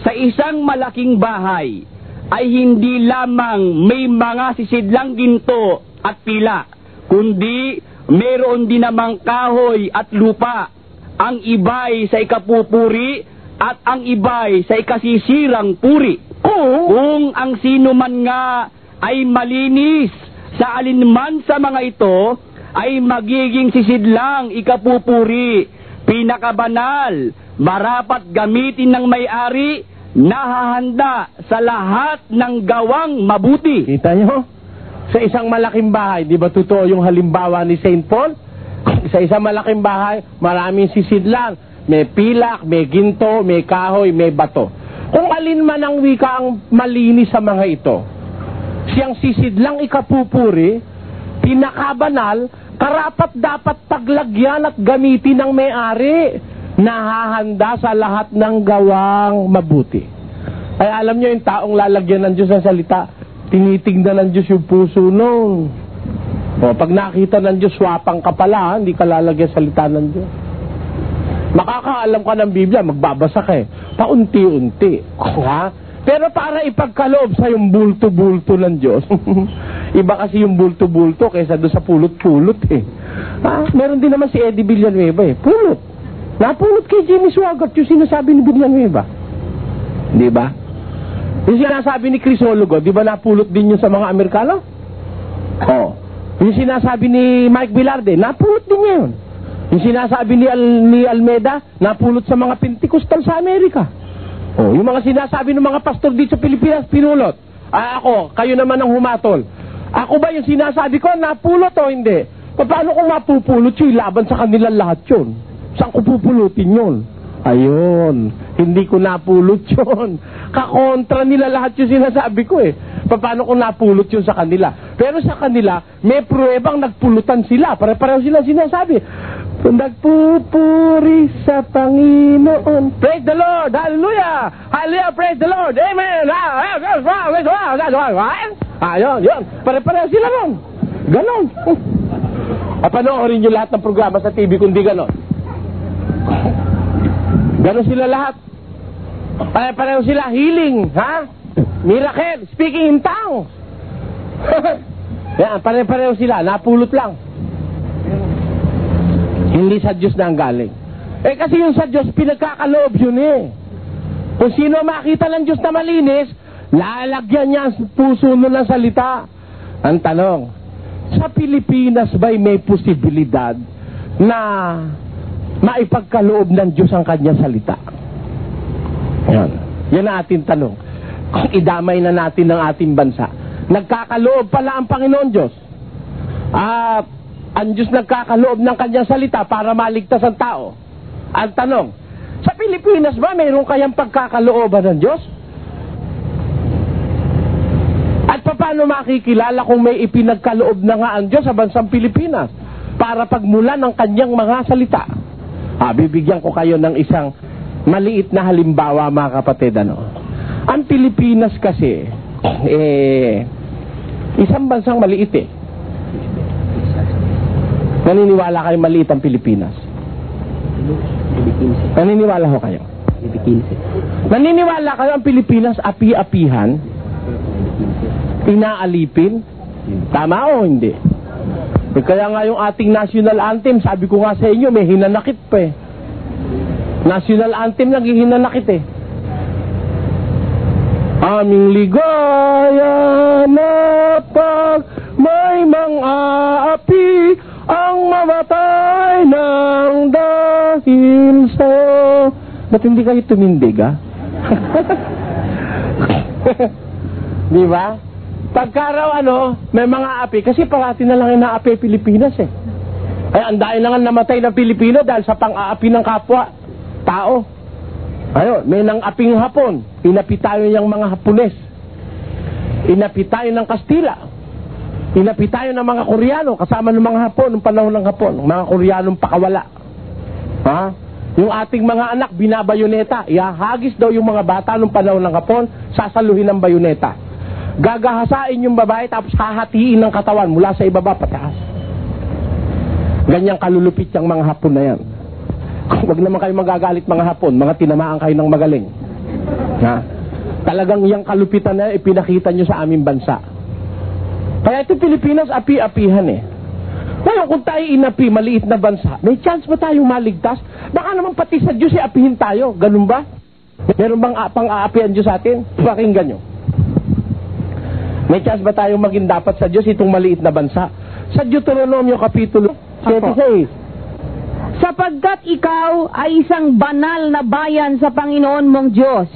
sa isang malaking bahay ay hindi lamang may mga sisidlang ginto at pila, kundi mayroon din namang kahoy at lupa. Ang iba'y sa ikapupuri at ang iba'y sa ikasisirang puri. Kung ang sino man nga ay malinis sa alinman sa mga ito, ay magiging sisidlang ikapupuri, pinakabanal, marapat gamitin ng may-ari, nahahanda sa lahat ng gawang mabuti.
Kita nyo? Sa isang malaking bahay, di ba totoo yung halimbawa ni St. Paul? Sa isang malaking bahay, maraming sisidlan. May pilak, may ginto, may kahoy, may bato. Kung alin man ang wika ang malinis sa mga ito, siyang sisidlang ikapupuri, pinakabanal, karapat dapat paglagyan at gamitin ng may-ari, nahahanda sa lahat ng gawang mabuti. Ay alam nyo, yung taong lalagyan ng Diyos ng salita, tinitingnan ng Diyos yung puso nun. O, pag nakita ng Diyos, swapang ka pala, hindi ka lalagyan salita ng Diyos. Makakaalam ka ng Biblia, magbabasa ka eh. Paunti-unti. Ha? Pero para ipagkaloob sa yung bulto-bulto ng Diyos, iba kasi yung bulto-bulto kaysa doon sa pulot-pulot eh. Ha? Meron din naman si Eddie Villanueva eh. Pulot. Napulot kay Jimmy Swaggart yung sinasabi ni Villanueva. Di ba? Yung sinasabi ni Crisologo, di ba napulot din yun sa mga Amerikano? Oo. Yung sinasabi ni Mike Velarde, napulot din yun. Yung sinasabi ni Almeida, napulot sa mga Pentecostal sa Amerika. Oh, yung mga sinasabi ng mga pastor dito sa Pilipinas, pinulot. Ako, kayo naman ang humatol. Ako ba yung sinasabi ko, napulot o hindi? Paano kung mapupulot yun, laban sa kanila lahat yun? Saan ko pupulutin yun? Ayun, hindi ko napulot yun. Kakontra nila lahat yung sinasabi ko eh. Paano kung napulot yun sa kanila? Pero sa kanila, may pruwebang nagpulutan sila. Pare-pareho sila sinasabi. Nagpupuri sa Panginoon. Praise the Lord! Hallelujah! Hallelujah! Praise the Lord! Amen! Ayun, yun. Pare-pareho sila nun. Ganon. Panoorin nyo lahat ng programa sa TV kundi ganon. Ganon sila lahat. Pare-pareho sila healing, ha? Miracle, speaking in tongues. Yan, pare-pareho sila, napulot lang. Hindi sa Diyos na ang galing. Eh kasi yung sa Diyos, pinagkakaloob yun eh. Kung sino makita ng Diyos na malinis, lalagyan niya ang puso nun ng salita. Ang tanong, sa Pilipinas ba'y may posibilidad na maipagkaloob ng Diyos ang kanyang salita? Yan. Yan ang ating tanong. Kung idamay na natin ng ating bansa, nagkakaloob pala ang Panginoon Diyos. At ang Diyos nagkakaloob ng kanyang salita para maligtas ang tao. Ang tanong, sa Pilipinas ba mayroon kayang pagkakalooban ng Diyos? At paano makikilala kung may ipinagkaloob na nga ang Diyos sa bansang Pilipinas para pagmulan ng kanyang mga salita? Bibigyan ko kayo ng isang maliit na halimbawa, mga kapatid. Ang Pilipinas kasi, isang bansang maliit eh. Naniniwala kayo maliit ang Pilipinas? Naniniwala ho kayo? Naniniwala kayo ang Pilipinas api-apihan? Inaalipin? Tama o hindi? Kaya nga yung ating national anthem, sabi ko nga sa inyo, may hinanakit pa eh. National anthem lang, hinanakit eh. Aming ligaya na pag may mga api ang mamatay ng dahil sa... Ba't hindi kayo tumindig, ha? Di ba? Pagka raw may mga api, kasi parati na lang inaapi Pilipinas eh. Ay, ang dahil lang namatay ng Pilipino dahil sa pang-aapi ng kapwa tao. Ayun, may nang aping Hapon, inapi tayo niyang mga Hapones. Inapi tayo ng Kastila. Inapi tayo ng mga Koreano, kasama ng mga Hapon, ng panahon ng Hapon, mga Koreanong pakawala. Ha? Yung ating mga anak, binabayoneta. Ihahagis daw yung mga bata ng panahon ng Hapon, sasaluhin ng bayoneta. Gagahasain yung babae, tapos hahatiin ng katawan mula sa ibaba pataas. Ganyang kalulupit yung mga Hapon na yan. Huwag naman kayo magagalit mga Hapon, mga tinamaan kayo ng magaling. Ha? Talagang yung kalupitan na ipinakita nyo sa aming bansa. Kaya ito Pilipinas, api-apihan eh. Ngayon, kung tayo inapi, maliit na bansa, may chance ba tayong maligtas? Baka naman pati sa Diyos apihin tayo. Ganun ba? Meron bang pang-aapihan Diyos sa atin? Pakinggan nyo. May chance ba tayong maging dapat sa Diyos itong maliit na bansa? Sa Deuteronomio Kapitulo 76.
Sapagkat ikaw ay isang banal na bayan sa Panginoon mong Diyos.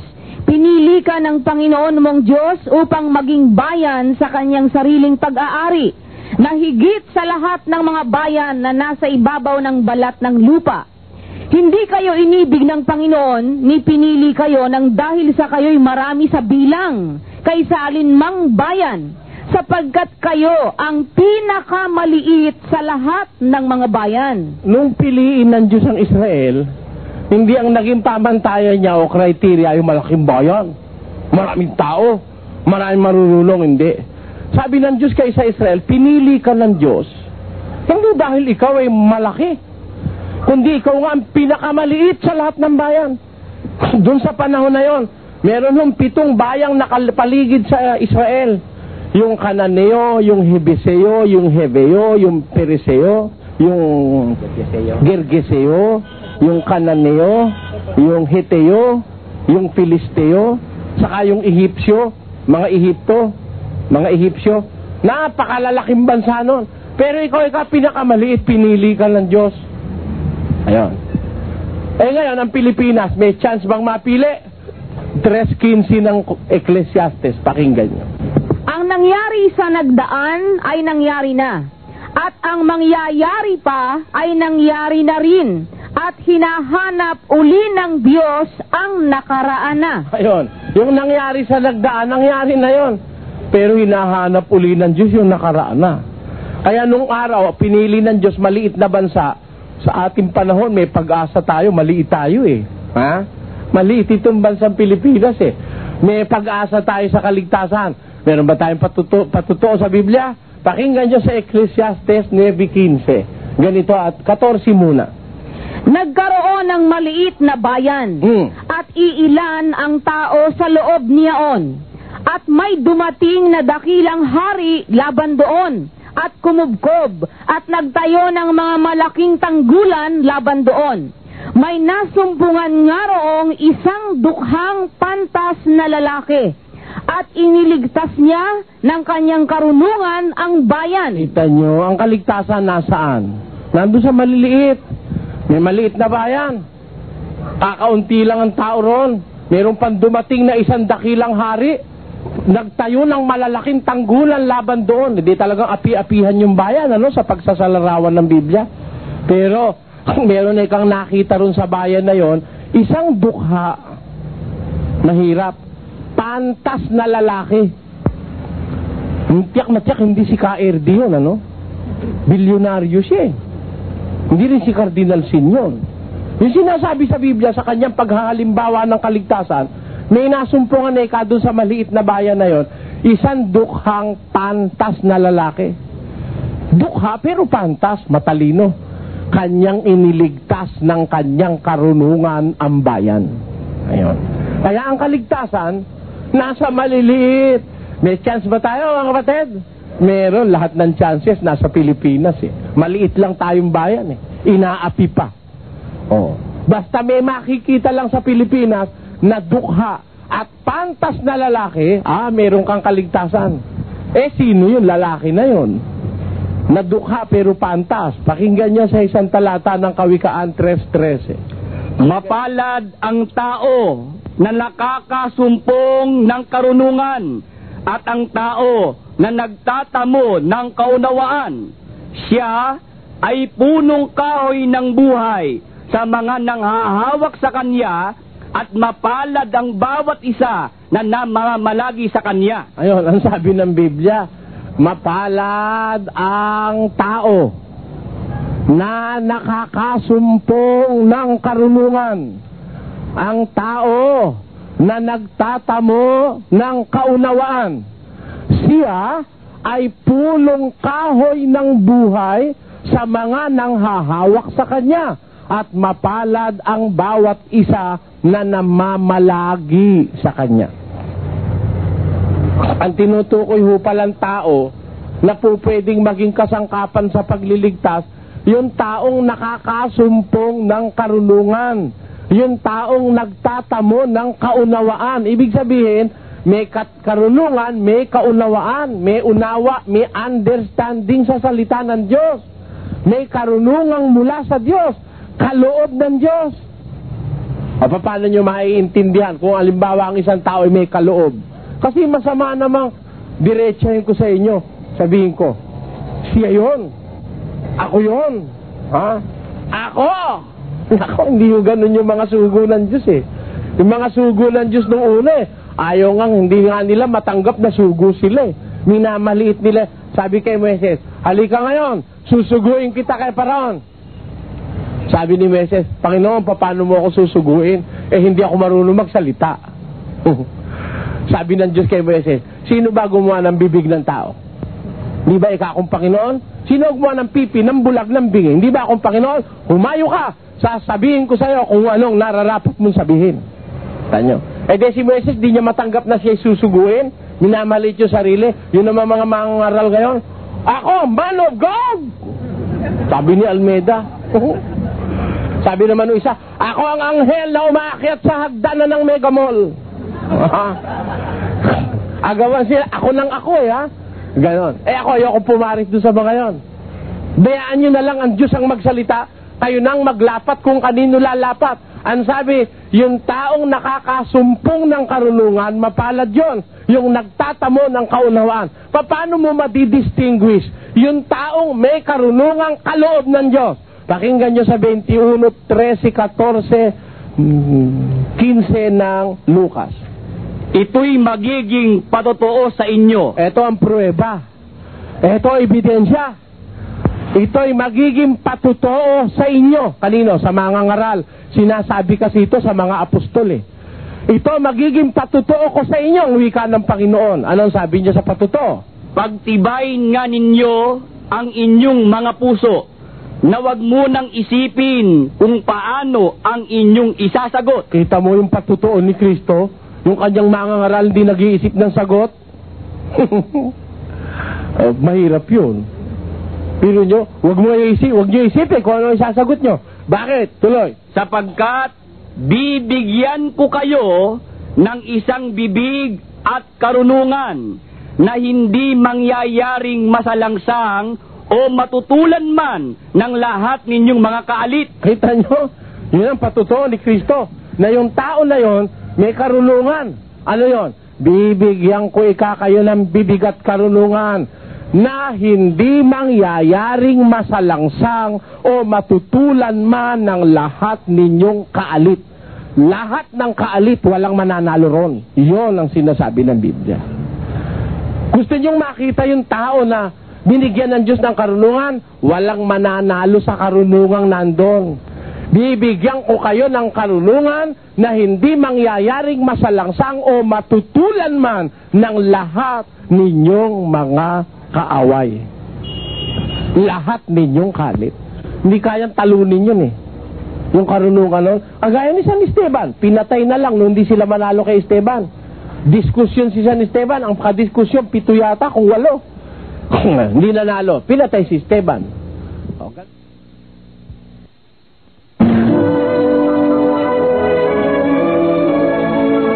Pinili ka ng Panginoon mong Diyos upang maging bayan sa kanyang sariling pag-aari, na higit sa lahat ng mga bayan na nasa ibabaw ng balat ng lupa. Hindi kayo inibig ng Panginoon, ni pinili kayo nang dahil sa kayo'y marami sa bilang, kaysa alinmang bayan, sapagkat kayo ang pinakamaliit sa lahat ng mga bayan.
Nung piliin ng Diyos ang Israel, hindi ang naging pamantayan niya o criteria yung malaking bayan. Maraming tao, maraming marurunong, hindi. Sabi ng Diyos kay sa Israel, pinili ka ng Diyos, hindi dahil ikaw ay malaki, kundi ikaw nga ang pinakamaliit sa lahat ng bayan. Doon sa panahon na yon, meron yung 7 bayang nakapaligid sa Israel. Yung Cananeo, yung Hebeseo, yung Heveo, yung Periseo, yung Gergeseo, yung Cananeo, yung Heteo, yung Filisteo, saka yung Ehipsyo, mga Ehipsyo. Napakalalaking bansa nun. Pero ikaw pinakamaliit, pinili ka ng Diyos. Ayun. Ngayon, ang Pilipinas, may chance bang mapili? 3:15 ng Ecclesiastes. Pakinggan nyo.
Ang nangyari sa nagdaan ay nangyari na, at ang mangyayari pa ay nangyari na rin, at hinahanap uli ng Diyos ang nakaraan na.
Ayun. Yung nangyari sa nagdaan, nangyari na yon. Pero hinahanap uli ng Diyos yung nakaraan na. Kaya nung araw, pinili ng Diyos maliit na bansa. Sa ating panahon, may pag-asa tayo, maliit tayo eh. Ha? Maliit itong bansang Pilipinas eh. May pag-asa tayo sa kaligtasan. Meron ba tayong patutuo sa Biblia? Pakinggan nyo sa Ecclesiastes 9:15. Ganito at 14 muna.
Nagkaroon ng maliit na bayan, at iilan ang tao sa loob niyaon. At may dumating na dakilang hari laban doon, at kumubkob, at nagtayo ng mga malaking tanggulan laban doon. May nasumpungan nga roong isang dukhang pantas na lalaki, at iniligtas niya ng kanyang karunungan ang bayan.
Kita nyo, ang kaligtasan nasaan? Nandun sa maliliit. May maliit na bayan. Kakaunti lang ang tao ron. Meron pang dumating na isang dakilang hari. Nagtayo ng malalaking tanggulan laban doon. Hindi talagang api-apihan yung bayan, sa pagsasalarawan ng Biblia. Pero, meron na ikang nakita ron sa bayan na yon, isang dukha na hirap. Pantas na lalaki. Tiyak na tiyak, hindi si KRD yun, Bilyonaryo siya eh. Hindi rin si Cardinal Sin yun. Yung sinasabi sa Biblia sa kanyang paghahalimbawa ng kaligtasan, may nasumpungan na doon sa maliit na bayan na yon, isang dukhang pantas na lalaki. Dukha pero pantas, matalino. Kanyang iniligtas ng kanyang karunungan ang bayan. Ayun. Kaya ang kaligtasan, nasa maliliit. May chance ba tayo, mga kapatid? Meron, lahat ng chances nasa Pilipinas eh. Maliit lang tayong bayan eh. Inaapi pa. Basta may makikita lang sa Pilipinas na dukha at pantas na lalaki, meron kang kaligtasan. Sino yun? Lalaki na yun. Na dukha pero pantas. Pakinggan niyo sa isang talata ng Kawikaan 3:13.
Mapalad ang tao na nakakasumpong ng karunungan, at ang tao na nagtatamo ng kaunawaan. Siya ay punong kahoy ng buhay sa mga nanghahawak sa kanya, at mapalad ang bawat isa na namamalagi sa kanya.
Ayun, ang sabi ng Biblia, mapalad ang tao na nakakasumpong ng karunungan, ang tao na nagtatamo ng kaunawaan. Siya ay punong kahoy ng buhay sa mga nanghahawak sa kanya, at mapalad ang bawat isa na namamalagi sa kanya. Ang tinutukoy ho palang tao na po pwedeng maging kasangkapan sa pagliligtas, yung taong nakakasumpong ng karunungan, yung taong nagtatamo ng kaunawaan. Ibig sabihin, may karunungan, may kaunawaan, may unawa, may understanding sa salita ng Diyos. May karunungang mula sa Diyos, kaloob ng Diyos. O paano nyo maiintindihan kung alimbawa ang isang tao ay may kaloob? Kasi masama namang diretsahin ko sa inyo. Sabihin ko, siya yun. Ako yun. Ha? Ako! Ako, hindi yung ganun yung mga sugo ng Diyos eh. Yung mga sugo ng Diyos nung una eh. Ayaw nga, hindi nga nila matanggap na sugo sila eh. Minamaliit nila. Sabi kay Moises, halika ngayon, susuguin kita kay Paraon. Sabi ni Moises, Panginoon, paano mo ako susuguin? Eh, hindi ako marunong magsalita. Sabi ng Diyos kay Moises, sino ba gumawa ng bibig ng tao? Di ba ikaw akong Panginoon? Sino gumawa ng pipi, ng bulag, ng bingi? Hindi ba akong Panginoon? Humayo ka! Sasabihin ko sa'yo kung anong nararapat mong sabihin. Tanyo. Eh di si Moises, di niya matanggap na siya susuguin. Minamalit yung sarili. Yun naman mga mangaral ngayon. Ako, man of God! Sabi ni Almeida. Sabi naman ng isa, ako ang anghel na umaakyat sa hagdanan ng Mega Mall. Agawan sila, ako nang ako eh ha. Ganon. Eh ako, ayoko pumaris doon sa mga yon. Bayaan nyo na lang ang Diyos ang magsalita. Kayo nang maglapat kung kanino lalapat. Ang sabi, yung taong nakakasumpong ng karunungan, mapalad yon. Yung nagtatamo ng kaunawaan. Paano mo madidistinguish yung taong may karunungang kaloob ng Diyos? Pakinggan nyo sa 21, 13, 14, 15 ng Lucas.
Ito'y magiging patotoo sa inyo.
Ito ang pruweba. Ito ang ebidensya. Ito'y magiging patotoo sa inyo. Kanino? Sa mga ngaral. Sinasabi kasi ito sa mga apostol eh. Ito magiging patotoo ko sa inyo, ang wika ng Panginoon. Anong sabi niya sa patotoo?
Pagtibayin nga ninyo ang inyong mga puso, na wag munang isipin kung paano ang inyong isasagot.
Kita mo yung patotoo ni Kristo, yung kanyang mga ngaral hindi nag-iisip ng sagot. Mahirap yun. Pero nyo, wag nyo isipin kung ano isasagot nyo. Bakit? Tuloy. Sapagkat bibigyan ko kayo ng isang bibig at karunungan na hindi mangyayaring masalangsang o matutulan man ng lahat ninyong mga kaalit. Kita nyo? Yun ang patotoo ni Kristo. Na yung tao na yon may karunungan. Ano yon? Bibigyan ko kayo ng bibig at karunungan na hindi mangyayaring masalangsang o matutulan man ng lahat ninyong kaalit. Lahat ng kaalit, walang mananalo ron. Iyon ang sinasabi ng Biblia. Gusto nyong makita yung tao na binigyan ng Diyos ng karunungan, walang mananalo sa karunungang nandun. Bibigyan ko kayo ng karunungan na hindi mangyayaring masalangsang o matutulan man ng lahat ninyong mga kaaway. Lahat ninyong kalit. Hindi kayang talunin yun eh. Yung karunungan nun. Agaya ni San Esteban, pinatay na lang nung hindi sila manalo kay Esteban. Diskusyon si San Esteban, ang kadiskusyon, 7 yata kung 8. Hindi nanalo. Pinatay si Esteban. Okay.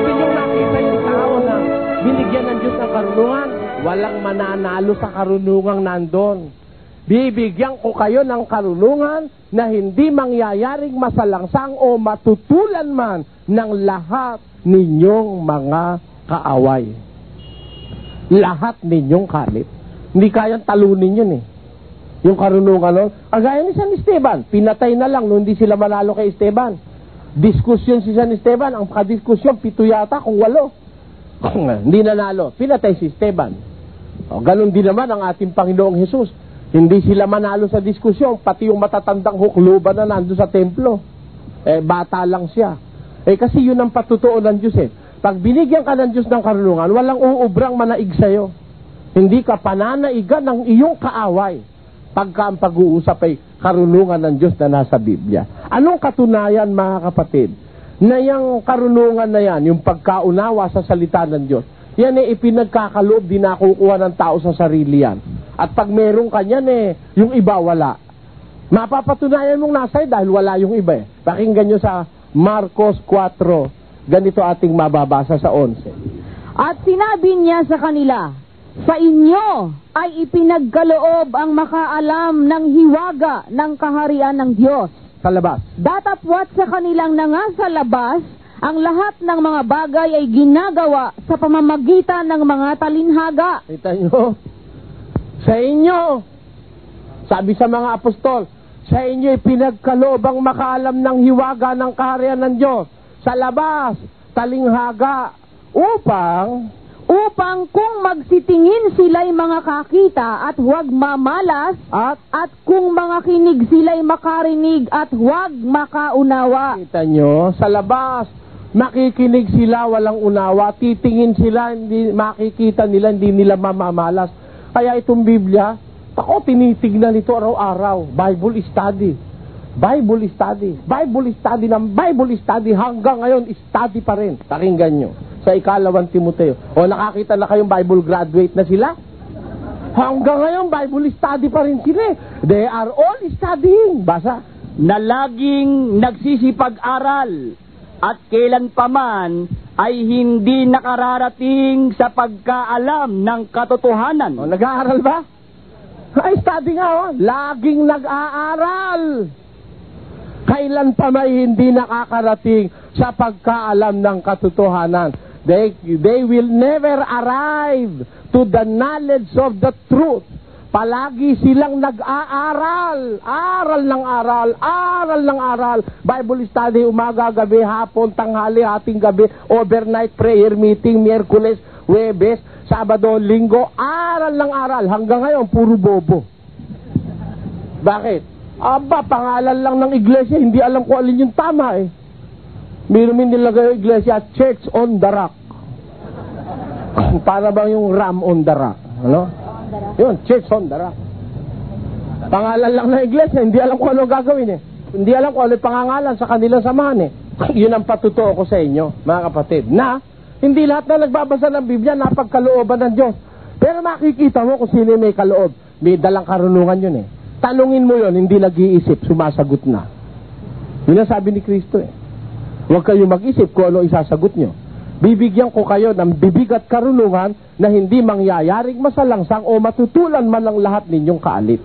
Yung nakita yung tao na binigyan ng Diyos ng karunungan, walang mananalo sa karunungang nandun. Bibigyan ko kayo ng karunungan na hindi mangyayaring masalangsang o matutulan man ng lahat ninyong mga kaaway. Lahat ninyong kalit. Hindi kayang talunin yun eh. Yung karunungan nun. Agaya ni San Esteban, pinatay na lang nung hindi sila manalo kay Esteban. Diskusyon si San Esteban, ang kadiskusyon, 7 yata kung 8. Hindi nanalo, pinatay si Esteban. O, ganun din naman ang ating Panginoong Hesus. Hindi sila manalo sa diskusyon, pati yung matatandang hukluban na nandun sa templo. Bata lang siya. Kasi yun ang patutuo ng Diyos eh. Pag binigyan ka ng Diyos ng karunungan, walang uubrang manaig sa'yo. Hindi ka pananaigan ng iyong kaaway pagka ang pag-uusap ay karunungan ng Diyos na nasa Biblia. Anong katunayan mga kapatid? Na yung karunungan na yan, yung pagkaunawa sa salita ng Diyos, yan ay ipinagkakaloob, di nakukuha ng tao sa sarili yan. At pag meron ka niyan yung iba wala. Mapapatunayan mong nasa dahil wala yung iba Pakinggan nyo sa Marcos 4. Ganito ating mababasa sa 11.
At sinabi niya sa kanila, sa inyo ay ipinagkaloob ang makaalam ng hiwaga ng kaharian ng Diyos.
Sa labas.
Datapwat sa kanilang nasa labas, ang lahat ng mga bagay ay ginagawa sa pamamagitan ng mga talinhaga.
Kita nyo? Sa inyo, sabi sa mga apostol, sa inyo ipinagkaloob ang makaalam ng hiwaga ng kaharian ng Diyos. Sa labas, talinghaga, upang kung magsitingin sila'y mga kakita at huwag mamalas, at kung mga kinig sila'y makarinig at huwag makaunawa. Kita nyo, sa labas, makikinig sila, walang unawa, titingin sila, hindi makikita nila, hindi nila mamamalas. Kaya itong Biblia, ako tinitignan ito araw-araw, Bible study. Bible study. Bible study ng Bible study hanggang ngayon, study pa rin. Pakinggan nyo. Sa 2 Timoteo. O nakakita na kayong Bible graduate na sila? Hanggang ngayon, Bible study pa rin sila. They are all studying. Basa.
Na laging nagsisipag-aral at kailan paman ay hindi nakararating sa pagkaalam ng katotohanan.
O, nag-aaral ba? Ay, study nga, laging nag-aaral. Kailan pa may hindi nakakarating sa pagkaalam ng katotohanan. They will never arrive to the knowledge of the truth. Palagi silang nag-aaral. Aral ng aral. Aral ng aral. Bible study, umaga, gabi, hapon, tanghali, hating gabi, overnight prayer meeting, Miyerkules, Huwebes, Sabado, Linggo. Aral ng aral. Hanggang ngayon, puro bobo. Bakit? Aba, pangalan lang ng iglesia, hindi alam ko alin yung tama Meron nilagay yung iglesia, Church on the Rock. Para bang yung Ram on the Rock? Ano? Yun, Church on the Rock. Pangalan lang ng iglesia, hindi alam ko ano gagawin Hindi alam ko ano yung pangangalan sa kanilang samahan Yun ang patutuo ko sa inyo, mga kapatid, na hindi lahat na nagbabasa ng Biblia napagkalooban ng Diyos. Pero makikita mo kung sino may kaloob. May dalang karunungan yun Tanungin mo yun, hindi nag-iisip, sumasagot na. Yun ang sabi ni Kristo Huwag kayo mag-isip kung ano isasagot nyo. Bibigyan ko kayo ng bibig at karunungan na hindi mangyayaring masalangsang o matutulan man ang lahat ninyong kaalit.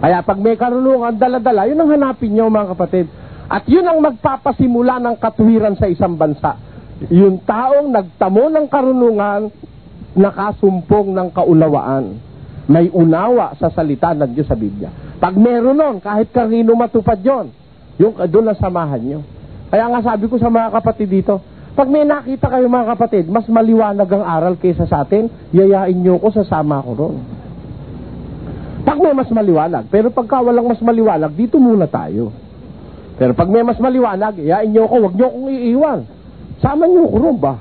Kaya pag may karunungan, dala-dala, yun ang hanapin nyo mga kapatid. At yun ang magpapasimula ng katuwiran sa isang bansa. Yung taong nagtamo ng karunungan, nakasumpong ng kaunawaan. May unawa sa salita ng Diyos sa Biblia. Pag meron nun, kahit kanino matupad yun, yung doon ang samahan nyo. Kaya nga sabi ko sa mga kapatid dito, pag may nakita kayo mga kapatid, mas maliwanag ang aral kaysa sa atin, yayain nyo ko, sasama ko ron. Pag may mas maliwanag, pero pagka walang mas maliwanag, dito muna tayo. Pero pag may mas maliwanag, yayain nyo ko, wag nyo kong iiwan. Sama nyo ko ron ba?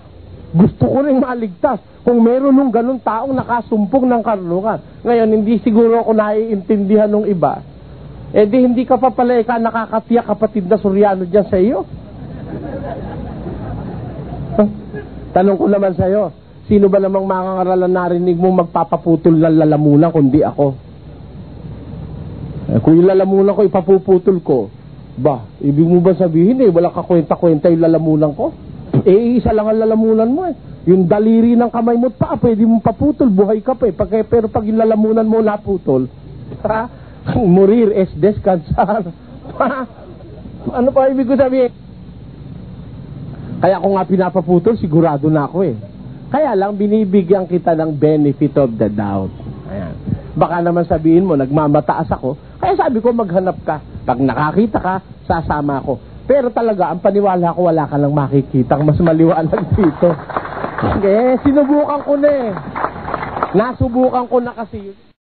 Gusto ko rin maligtas. Kung meron nung ganun taong nakasumpong ng karunungan. Ngayon, hindi siguro ako naiintindihan ng iba. Di hindi ka pa pala nakakatiyak kapatid na Suryano dyan sa iyo. Tanong ko naman sa iyo, sino ba namang makakaralan narinig mong magpapaputol ng lalamunan kundi ako? Kung yung lalamunan ko ipapuputol ko, ibig mo ba sabihin wala ka kwenta-kwenta yung lalamunan ko? Isa lang ang lalamunan mo Yung daliri ng kamay mo pwede mong paputol, buhay ka pa pero pag yung lalamunan mo naputol, morir es descansar. Ano pa ibig ko sabihin? Kaya kung nga pinapaputol, sigurado na ako Kaya lang binibigyan kita ng benefit of the doubt. Ayan. Baka naman sabihin mo, nagmamataas ako. Kaya sabi ko, maghanap ka. Pag nakakita ka, sasama ako. Pero talaga, ang paniwala ko, wala ka lang makikita. Mas maliwanag dito. Sinubukan ko na Nasubukan ko na kasi yun.